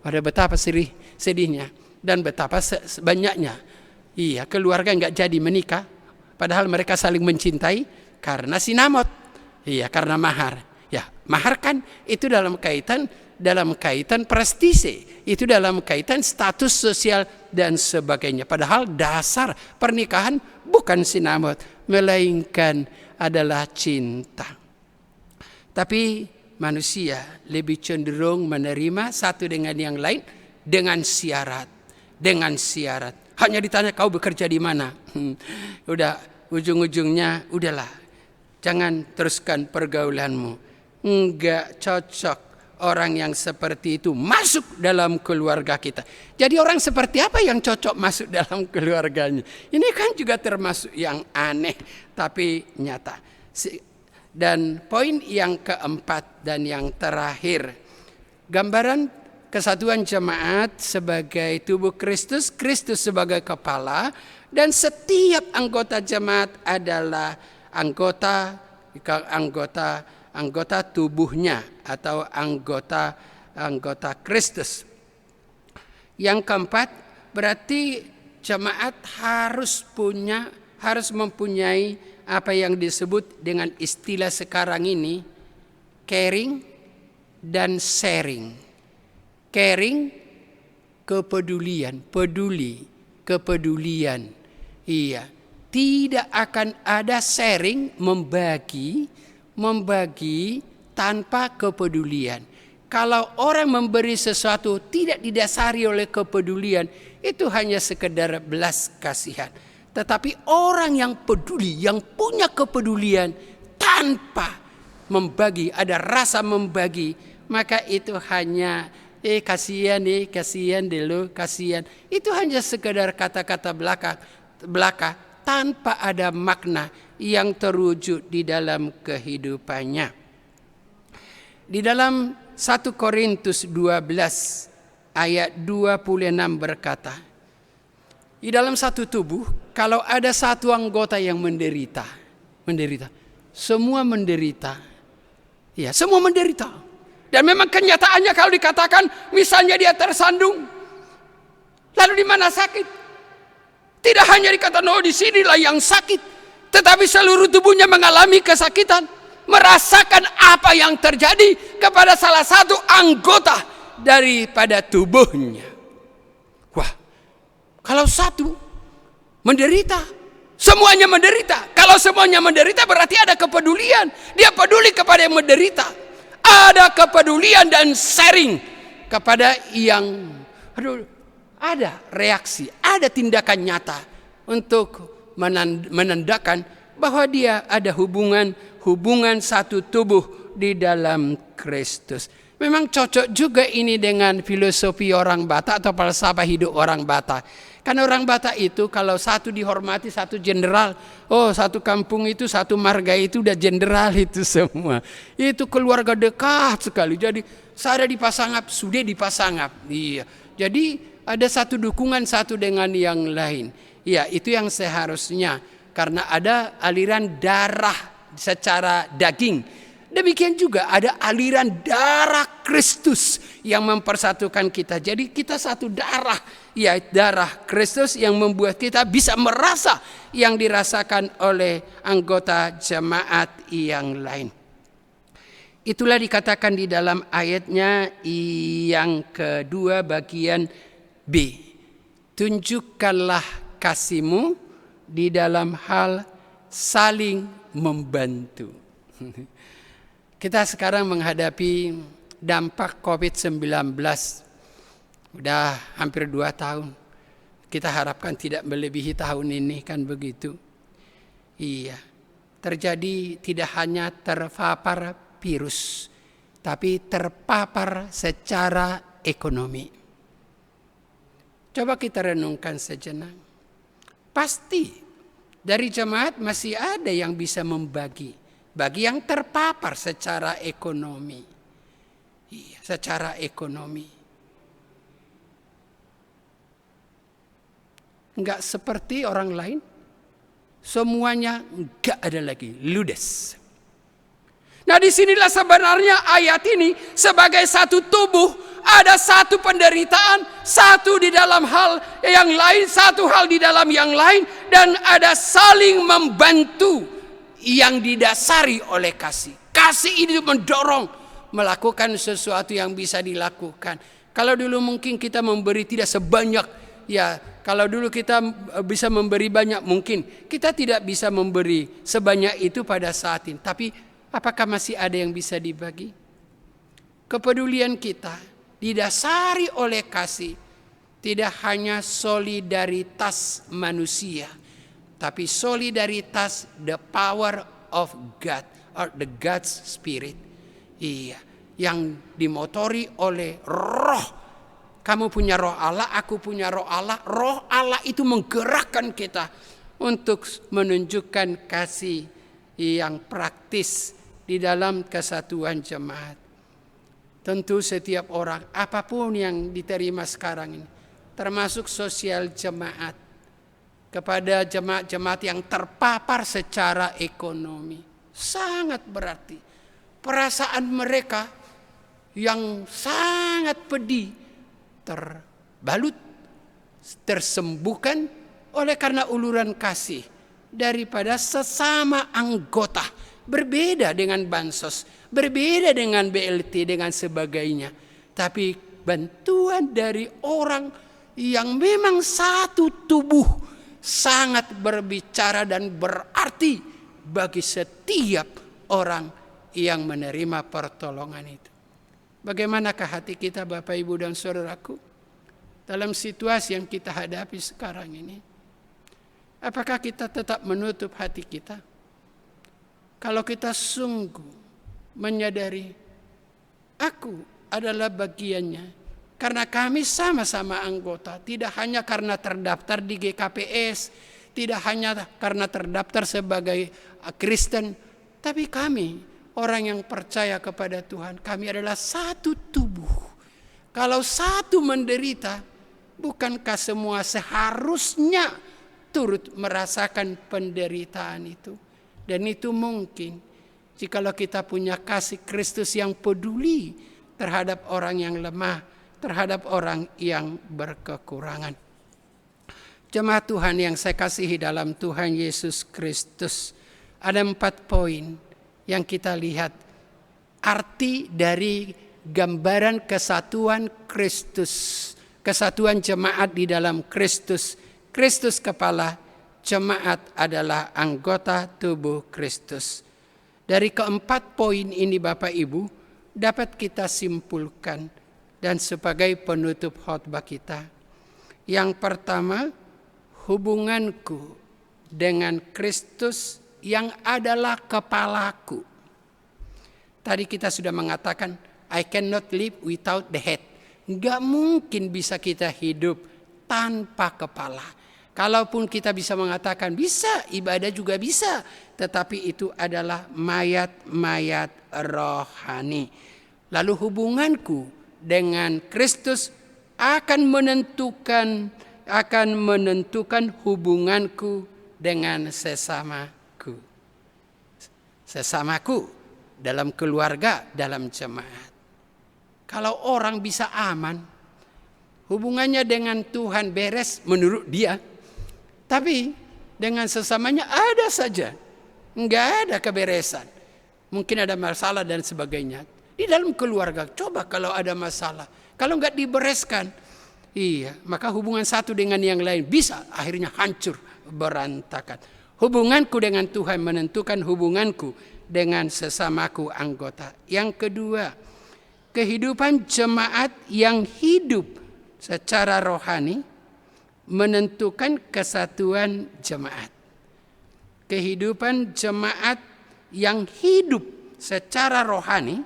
Pada betapa sedihnya dan betapa banyaknya. Iya, keluarga nggak jadi menikah. Padahal mereka saling mencintai karena sinamot. Iya, karena mahar. Ya, mahar kan itu dalam kaitan prestise. Itu dalam kaitan status sosial dan sebagainya. Padahal dasar pernikahan bukan sinamot, melainkan adalah cinta. Tapi manusia lebih cenderung menerima satu dengan yang lain dengan syarat. Hanya ditanya kau bekerja di mana. Udah ujung-ujungnya udahlah. Jangan teruskan pergaulanmu. Enggak cocok orang yang seperti itu masuk dalam keluarga kita. Jadi orang seperti apa yang cocok masuk dalam keluarganya? Ini kan juga termasuk yang aneh tapi nyata. Dan poin yang keempat dan yang terakhir. Gambaran kesatuan jemaat sebagai tubuh Kristus, Kristus sebagai kepala, dan setiap anggota jemaat adalah anggota tubuhnya atau anggota Kristus. Yang keempat, berarti jemaat harus mempunyai apa yang disebut dengan istilah sekarang ini caring dan sharing. Caring, kepedulian, kepedulian. Iya, tidak akan ada sharing, membagi tanpa kepedulian. Kalau orang memberi sesuatu tidak didasari oleh kepedulian, itu hanya sekedar belas kasihan. Tetapi orang yang peduli, yang punya kepedulian tanpa membagi, ada rasa membagi, maka itu hanya kasihan dulu, kasihan. Itu hanya sekedar kata-kata belaka tanpa ada makna yang terwujud di dalam kehidupannya. Di dalam 1 Korintus 12 ayat 26 berkata, di dalam satu tubuh, kalau ada satu anggota yang menderita, semua menderita. Ya, semua menderita. Dan memang kenyataannya kalau dikatakan misalnya dia tersandung, lalu di mana sakit? Tidak hanya dikatakan di sinilah yang sakit, tetapi seluruh tubuhnya mengalami kesakitan, merasakan apa yang terjadi kepada salah satu anggota daripada tubuhnya. Wah, kalau satu menderita, semuanya menderita. Kalau semuanya menderita berarti ada kepedulian. Dia peduli kepada yang menderita. Ada kepedulian dan sharing kepada yang ada reaksi, ada tindakan nyata untuk menandakan bahwa dia ada hubungan satu tubuh di dalam Kristus. Memang cocok juga ini dengan filosofi orang Batak atau falsafah hidup orang Batak. Karena orang Batak itu kalau satu dihormati, satu jenderal. Oh, satu kampung itu, satu marga itu udah jenderal itu semua. Itu keluarga dekat sekali. Jadi saya di Pasangap, sudah di Pasangap. Iya. Jadi ada satu dukungan satu dengan yang lain. Ya, itu yang seharusnya. Karena ada aliran darah secara daging. Demikian juga ada aliran darah Kristus yang mempersatukan kita. Jadi kita satu darah, ya darah Kristus yang membuat kita bisa merasa yang dirasakan oleh anggota jemaat yang lain. Itulah dikatakan di dalam ayatnya yang kedua bagian B. Tunjukkanlah kasihmu di dalam hal saling membantu. Kita sekarang menghadapi dampak COVID-19. Udah hampir 2 tahun. Kita harapkan tidak melebihi tahun ini, kan begitu. Iya. Terjadi tidak hanya terpapar virus, tapi terpapar secara ekonomi. Coba kita renungkan sejenak. Pasti dari jemaat masih ada yang bisa membagi. Bagi yang terpapar secara ekonomi. Iya, secara ekonomi. Enggak seperti orang lain. Semuanya enggak ada lagi. Ludes. Nah, disinilah sebenarnya ayat ini sebagai satu tubuh. Ada satu penderitaan. Satu di dalam hal yang lain. Satu hal di dalam yang lain. Dan ada saling membantu. Yang didasari oleh kasih. Kasih ini mendorong melakukan sesuatu yang bisa dilakukan. Kalau dulu mungkin kita memberi tidak sebanyak, ya kalau dulu kita bisa memberi banyak mungkin kita tidak bisa memberi sebanyak itu pada saat ini. Tapi apakah masih ada yang bisa dibagi? Kepedulian kita didasari oleh kasih, tidak hanya solidaritas manusia, tapi solidaritas the power of God or the God's Spirit. Iya, yang dimotori oleh roh. Kamu punya roh Allah, aku punya roh Allah. Roh Allah itu menggerakkan kita untuk menunjukkan kasih yang praktis di dalam kesatuan jemaat. Tentu setiap orang, apapun yang diterima sekarang ini, termasuk sosial jemaat, kepada jemaat-jemaat yang terpapar secara ekonomi. Sangat berarti. Perasaan mereka yang sangat pedih terbalut, tersembuhkan oleh karena uluran kasih daripada sesama anggota. Berbeda dengan bansos, berbeda dengan BLT, dengan sebagainya. Tapi bantuan dari orang yang memang satu tubuh, sangat berbicara dan berarti bagi setiap orang yang menerima pertolongan itu. Bagaimanakah hati kita Bapak Ibu dan Saudaraku dalam situasi yang kita hadapi sekarang ini? Apakah kita tetap menutup hati kita? Kalau kita sungguh menyadari aku adalah bagiannya, karena kami sama-sama anggota, tidak hanya karena terdaftar di GKPS, tidak hanya karena terdaftar sebagai Kristen, tapi kami orang yang percaya kepada Tuhan, kami adalah satu tubuh. Kalau satu menderita, bukankah semua seharusnya turut merasakan penderitaan itu? Dan itu mungkin jikalau kita punya kasih Kristus yang peduli terhadap orang yang lemah, terhadap orang yang berkekurangan. Jemaat Tuhan yang saya kasihi dalam Tuhan Yesus Kristus, ada 4 poin yang kita lihat arti dari gambaran kesatuan Kristus, kesatuan jemaat di dalam Kristus. Kristus kepala, jemaat adalah anggota tubuh Kristus. Dari keempat poin ini Bapak Ibu dapat kita simpulkan dan sebagai penutup khotbah kita. Yang pertama, hubunganku dengan Kristus yang adalah kepalaku. Tadi kita sudah mengatakan I cannot live without the head. Nggak mungkin bisa kita hidup tanpa kepala. Kalaupun kita bisa mengatakan bisa, ibadah juga bisa. Tetapi itu adalah mayat-mayat rohani. Lalu hubunganku dengan Kristus akan menentukan hubunganku dengan sesamaku. Sesamaku dalam keluarga, dalam jemaat. Kalau orang bisa aman, hubungannya dengan Tuhan beres menurut dia. Tapi dengan sesamanya ada saja. Enggak ada keberesan. Mungkin ada masalah dan sebagainya. Di dalam keluarga, coba kalau ada masalah. Kalau enggak dibereskan, maka hubungan satu dengan yang lain bisa akhirnya hancur, berantakan. Hubunganku dengan Tuhan menentukan hubunganku dengan sesamaku anggota. Yang kedua, kehidupan jemaat yang hidup secara rohani menentukan kesatuan jemaat. Kehidupan jemaat yang hidup secara rohani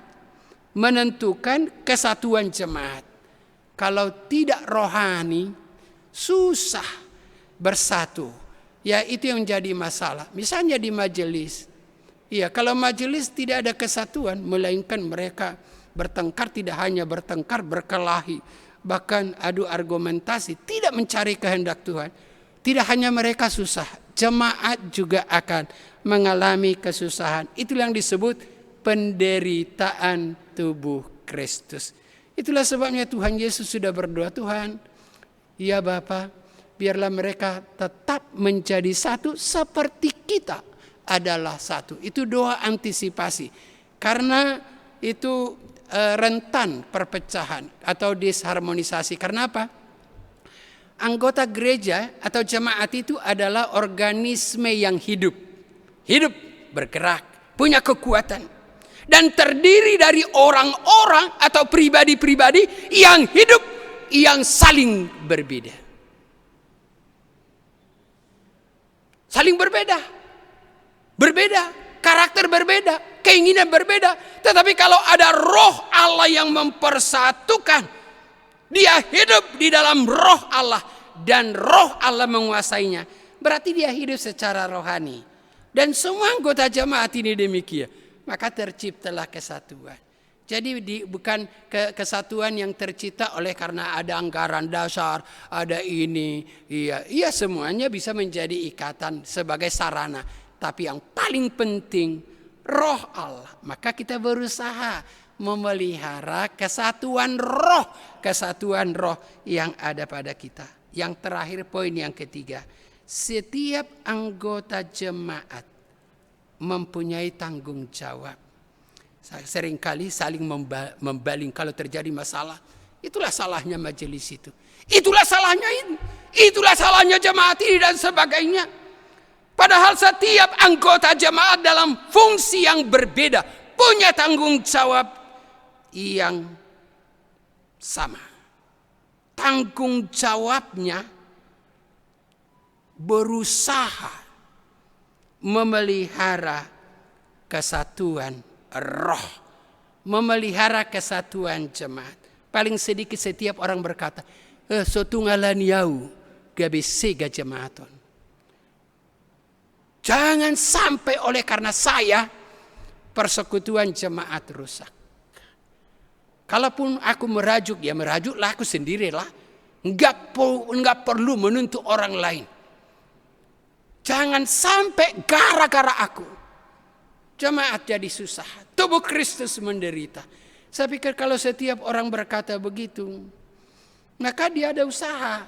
menentukan kesatuan jemaat. Kalau tidak rohani, susah bersatu. Ya, itu yang jadi masalah. Misalnya di majelis. Kalau majelis tidak ada kesatuan, melainkan mereka bertengkar, tidak hanya bertengkar, berkelahi, bahkan adu argumentasi, tidak mencari kehendak Tuhan. Tidak hanya mereka susah, jemaat juga akan mengalami kesusahan. Itulah yang disebut penderitaan tubuh Kristus. Itulah sebabnya Tuhan Yesus sudah berdoa, Tuhan, ya Bapa, biarlah mereka tetap menjadi satu seperti kita adalah satu. Itu doa antisipasi. Karena itu rentan perpecahan atau disharmonisasi. Karena apa? Anggota gereja atau jemaat itu adalah organisme yang hidup. Hidup, bergerak, punya kekuatan. Dan terdiri dari orang-orang atau pribadi-pribadi yang hidup, yang saling berbeda. Saling berbeda. Berbeda, karakter berbeda, keinginan berbeda. Tetapi kalau ada roh Allah yang mempersatukan, dia hidup di dalam roh Allah dan roh Allah menguasainya, berarti dia hidup secara rohani. Dan semua anggota jemaat ini demikian. Maka terciptalah kesatuan. Jadi bukan kesatuan yang tercipta oleh karena ada anggaran dasar, ada ini. Iya semuanya bisa menjadi ikatan sebagai sarana. Tapi yang paling penting roh Allah. Maka kita berusaha memelihara kesatuan roh yang ada pada kita. Yang terakhir, poin yang ketiga, setiap anggota jemaat mempunyai tanggung jawab. Seringkali saling membaling kalau terjadi masalah. Itulah salahnya majelis itu. Itulah salahnya ini. Itulah salahnya jemaat ini dan sebagainya. Padahal setiap anggota jemaat dalam fungsi yang berbeda punya tanggung jawab yang sama. Tanggung jawabnya berusaha memelihara kesatuan roh, memelihara kesatuan jemaat. Paling sedikit setiap orang berkata, sotunggalan yau gabe sega jemaaton. Jangan sampai oleh karena saya persekutuan jemaat rusak. Kalaupun aku merajuk, ya merajuklah aku sendirilah. Enggak perlu menuntut orang lain. Jangan sampai gara-gara aku jemaat jadi susah, tubuh Kristus menderita. Saya pikir kalau setiap orang berkata begitu, maka dia ada usaha.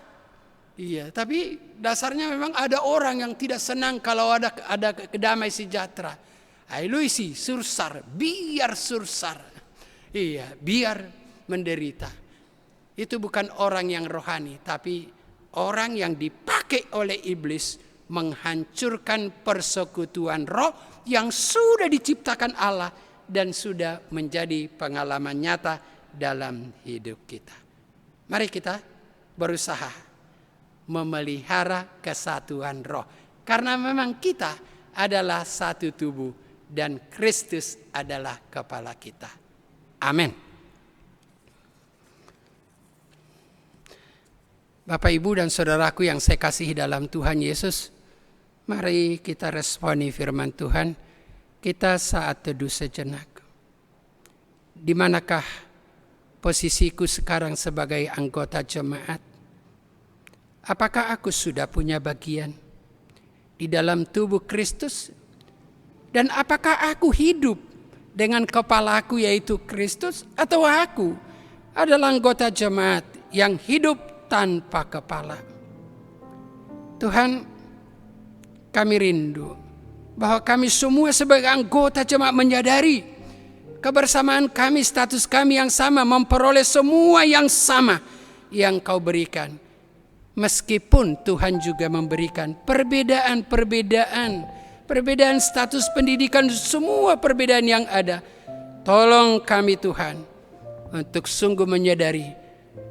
Iya, tapi dasarnya memang ada orang yang tidak senang kalau ada kedamai sejahtera. Ailuisi sursar, biar sursar. Iya, biar menderita. Itu bukan orang yang rohani, tapi orang yang dipakai oleh iblis menghancurkan persekutuan roh yang sudah diciptakan Allah dan sudah menjadi pengalaman nyata dalam hidup kita. Mari kita berusaha memelihara kesatuan roh. Karena memang kita adalah satu tubuh dan Kristus adalah kepala kita. Amin. Bapak, Ibu, dan saudaraku yang saya kasihi dalam Tuhan Yesus, mari kita responi firman Tuhan. Kita saat teduh sejenak. Di manakah posisiku sekarang sebagai anggota jemaat? Apakah aku sudah punya bagian di dalam tubuh Kristus? Dan apakah aku hidup dengan kepalaku yaitu Kristus? Atau aku adalah anggota jemaat yang hidup tanpa kepala? Tuhan, kami rindu bahwa kami semua sebagai anggota jemaat menyadari kebersamaan kami, status kami yang sama, memperoleh semua yang sama yang Kau berikan. Meskipun Tuhan juga memberikan perbedaan status pendidikan, semua perbedaan yang ada. Tolong kami Tuhan untuk sungguh menyadari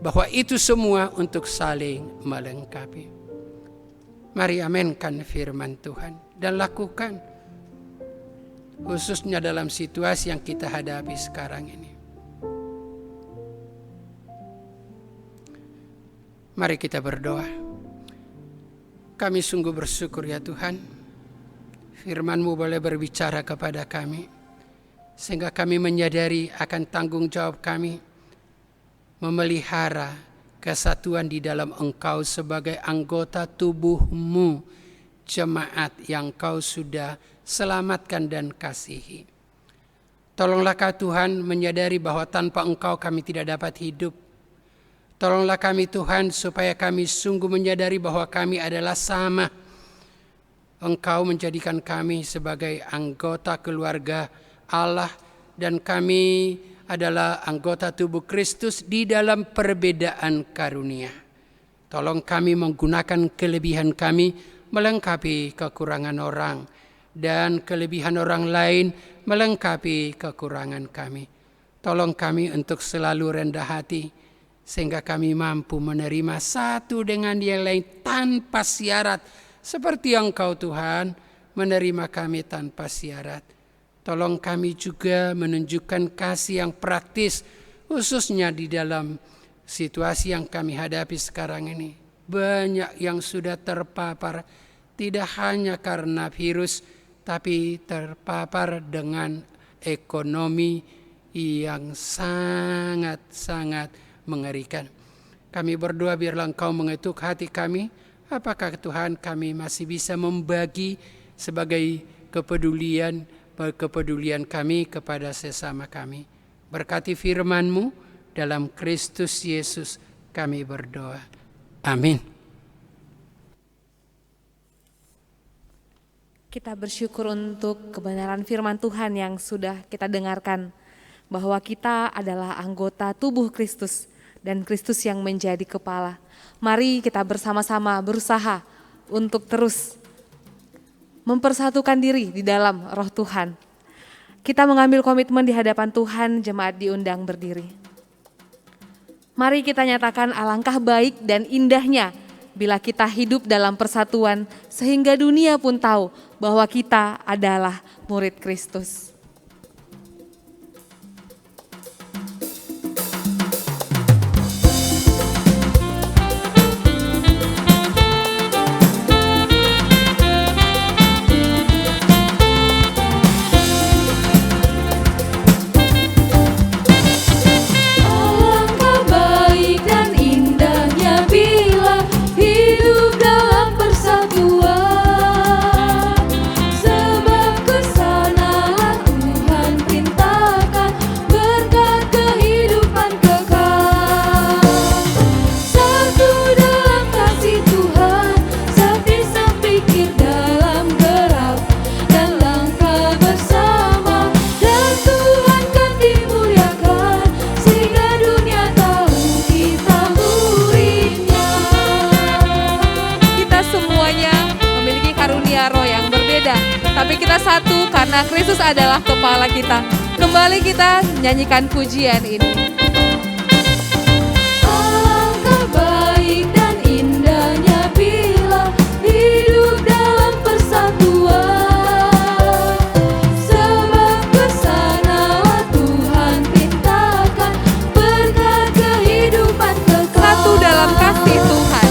bahwa itu semua untuk saling melengkapi. Mari amenkan firman Tuhan dan lakukan, khususnya dalam situasi yang kita hadapi sekarang ini. Mari kita berdoa. Kami sungguh bersyukur ya Tuhan, firman-Mu boleh berbicara kepada kami, sehingga kami menyadari akan tanggung jawab kami memelihara kesatuan di dalam Engkau sebagai anggota tubuh-Mu, jemaat yang Kau sudah selamatkan dan kasihi. Tolonglah Tuhan menyadari bahwa tanpa Engkau kami tidak dapat hidup. Tolonglah kami Tuhan supaya kami sungguh menyadari bahwa kami adalah sama. Engkau menjadikan kami sebagai anggota keluarga Allah dan kami adalah anggota tubuh Kristus di dalam perbedaan karunia. Tolong kami menggunakan kelebihan kami melengkapi kekurangan orang dan kelebihan orang lain melengkapi kekurangan kami. Tolong kami untuk selalu rendah hati sehingga kami mampu menerima satu dengan yang lain tanpa syarat, seperti Engkau Tuhan menerima kami tanpa syarat. Tolong kami juga menunjukkan kasih yang praktis, khususnya di dalam situasi yang kami hadapi sekarang ini. Banyak yang sudah terpapar, tidak hanya karena virus, tapi terpapar dengan ekonomi yang sangat-sangat mengerikan. Kami berdoa biarlah Engkau mengetuk hati kami. Apakah Tuhan kami masih bisa membagi sebagai kepedulian kami kepada sesama kami. Berkati firman-Mu dalam Kristus Yesus kami berdoa. Amin. Kita bersyukur untuk kebenaran firman Tuhan yang sudah kita dengarkan, bahwa kita adalah anggota tubuh Kristus dan Kristus yang menjadi kepala. Mari kita bersama-sama berusaha untuk terus mempersatukan diri di dalam Roh Tuhan. Kita mengambil komitmen di hadapan Tuhan, jemaat diundang berdiri. Mari kita nyatakan alangkah baik dan indahnya bila kita hidup dalam persatuan sehingga dunia pun tahu bahwa kita adalah murid Kristus. Tapi kita satu karena Kristus adalah kepala kita. Kembali kita nyanyikan pujian ini. Alangkah baik dan indahnya bila hidup dalam persatuan. Sebab kesanalah Tuhan pintakan berkat kehidupan kekal. Satu dalam kasih Tuhan.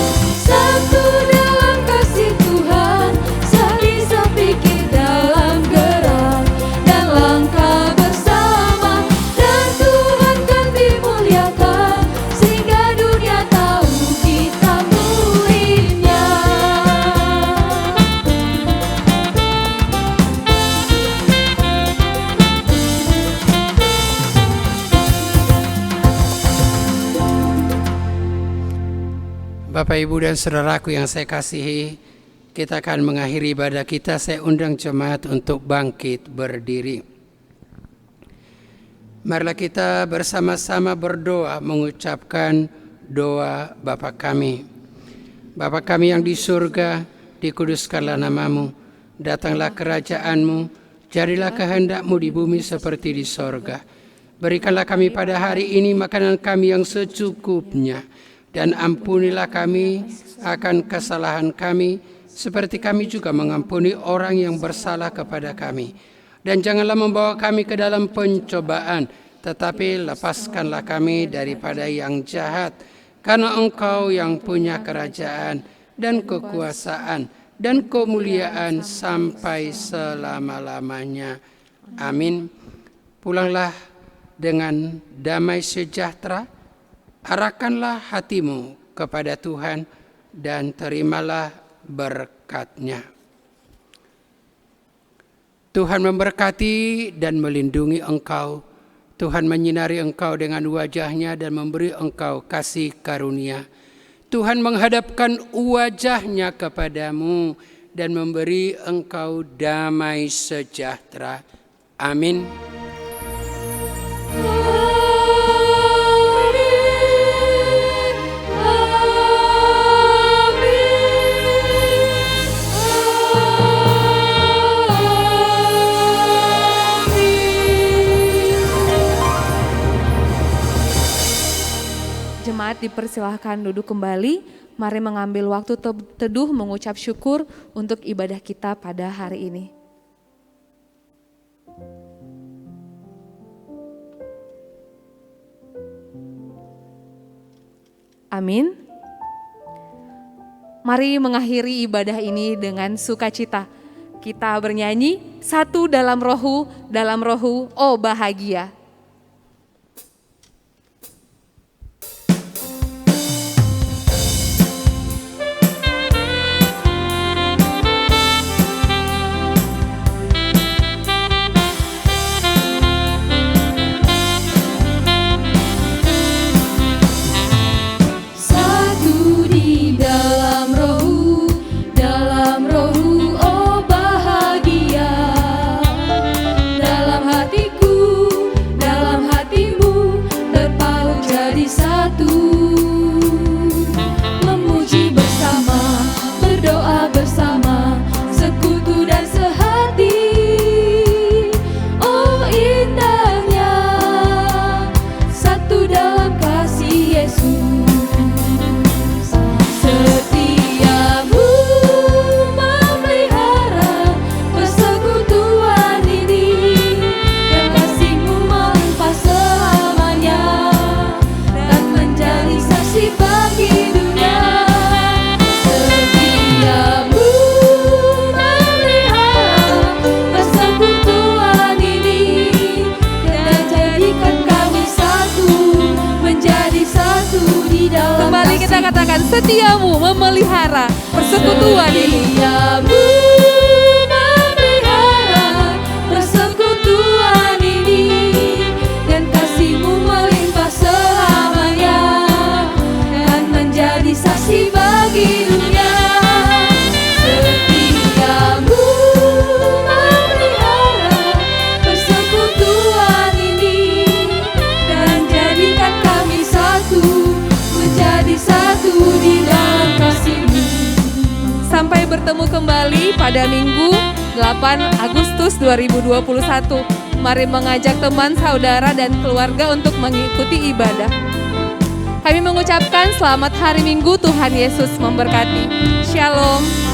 Bapak, Ibu, dan saudaraku yang saya kasihi, kita akan mengakhiri ibadah kita. Saya undang jemaat untuk bangkit berdiri. Marilah kita bersama-sama berdoa mengucapkan doa Bapa kami. Bapa kami yang di surga, dikuduskanlah namamu, datanglah kerajaanmu, jadilah kehendakmu di bumi seperti di sorga. Berikanlah kami pada hari ini makanan kami yang secukupnya, dan ampunilah kami akan kesalahan kami, seperti kami juga mengampuni orang yang bersalah kepada kami. Dan janganlah membawa kami ke dalam pencobaan, tetapi lepaskanlah kami daripada yang jahat. Karena Engkau yang punya kerajaan dan kekuasaan dan kemuliaan sampai selama-lamanya. Amin. Pulanglah dengan damai sejahtera. Arahkanlah hatimu kepada Tuhan dan terimalah berkat-Nya. Tuhan memberkati dan melindungi engkau. Tuhan menyinari engkau dengan wajah-Nya dan memberi engkau kasih karunia. Tuhan menghadapkan wajah-Nya kepadamu dan memberi engkau damai sejahtera. Amin. Jemaat dipersilahkan duduk kembali. Mari mengambil waktu teduh mengucap syukur untuk ibadah kita pada hari ini. Amin. Mari mengakhiri ibadah ini dengan sukacita. Kita bernyanyi, satu dalam rohu, oh bahagia. Katakan setiamu memelihara persekutuan ini. Setiamu memelihara persekutuan ini, dan kasih-Mu melimpah selamanya, dan menjadi saksi bagi dunia. Setiamu memelihara persekutuan ini, dan jadikan kami satu, menjadi satu di dalam kasih-Mu. Sampai bertemu kembali pada Minggu 8 Agustus 2021. Mari mengajak teman, saudara, dan keluarga untuk mengikuti ibadah. Kami mengucapkan selamat hari Minggu, Tuhan Yesus memberkati. Shalom.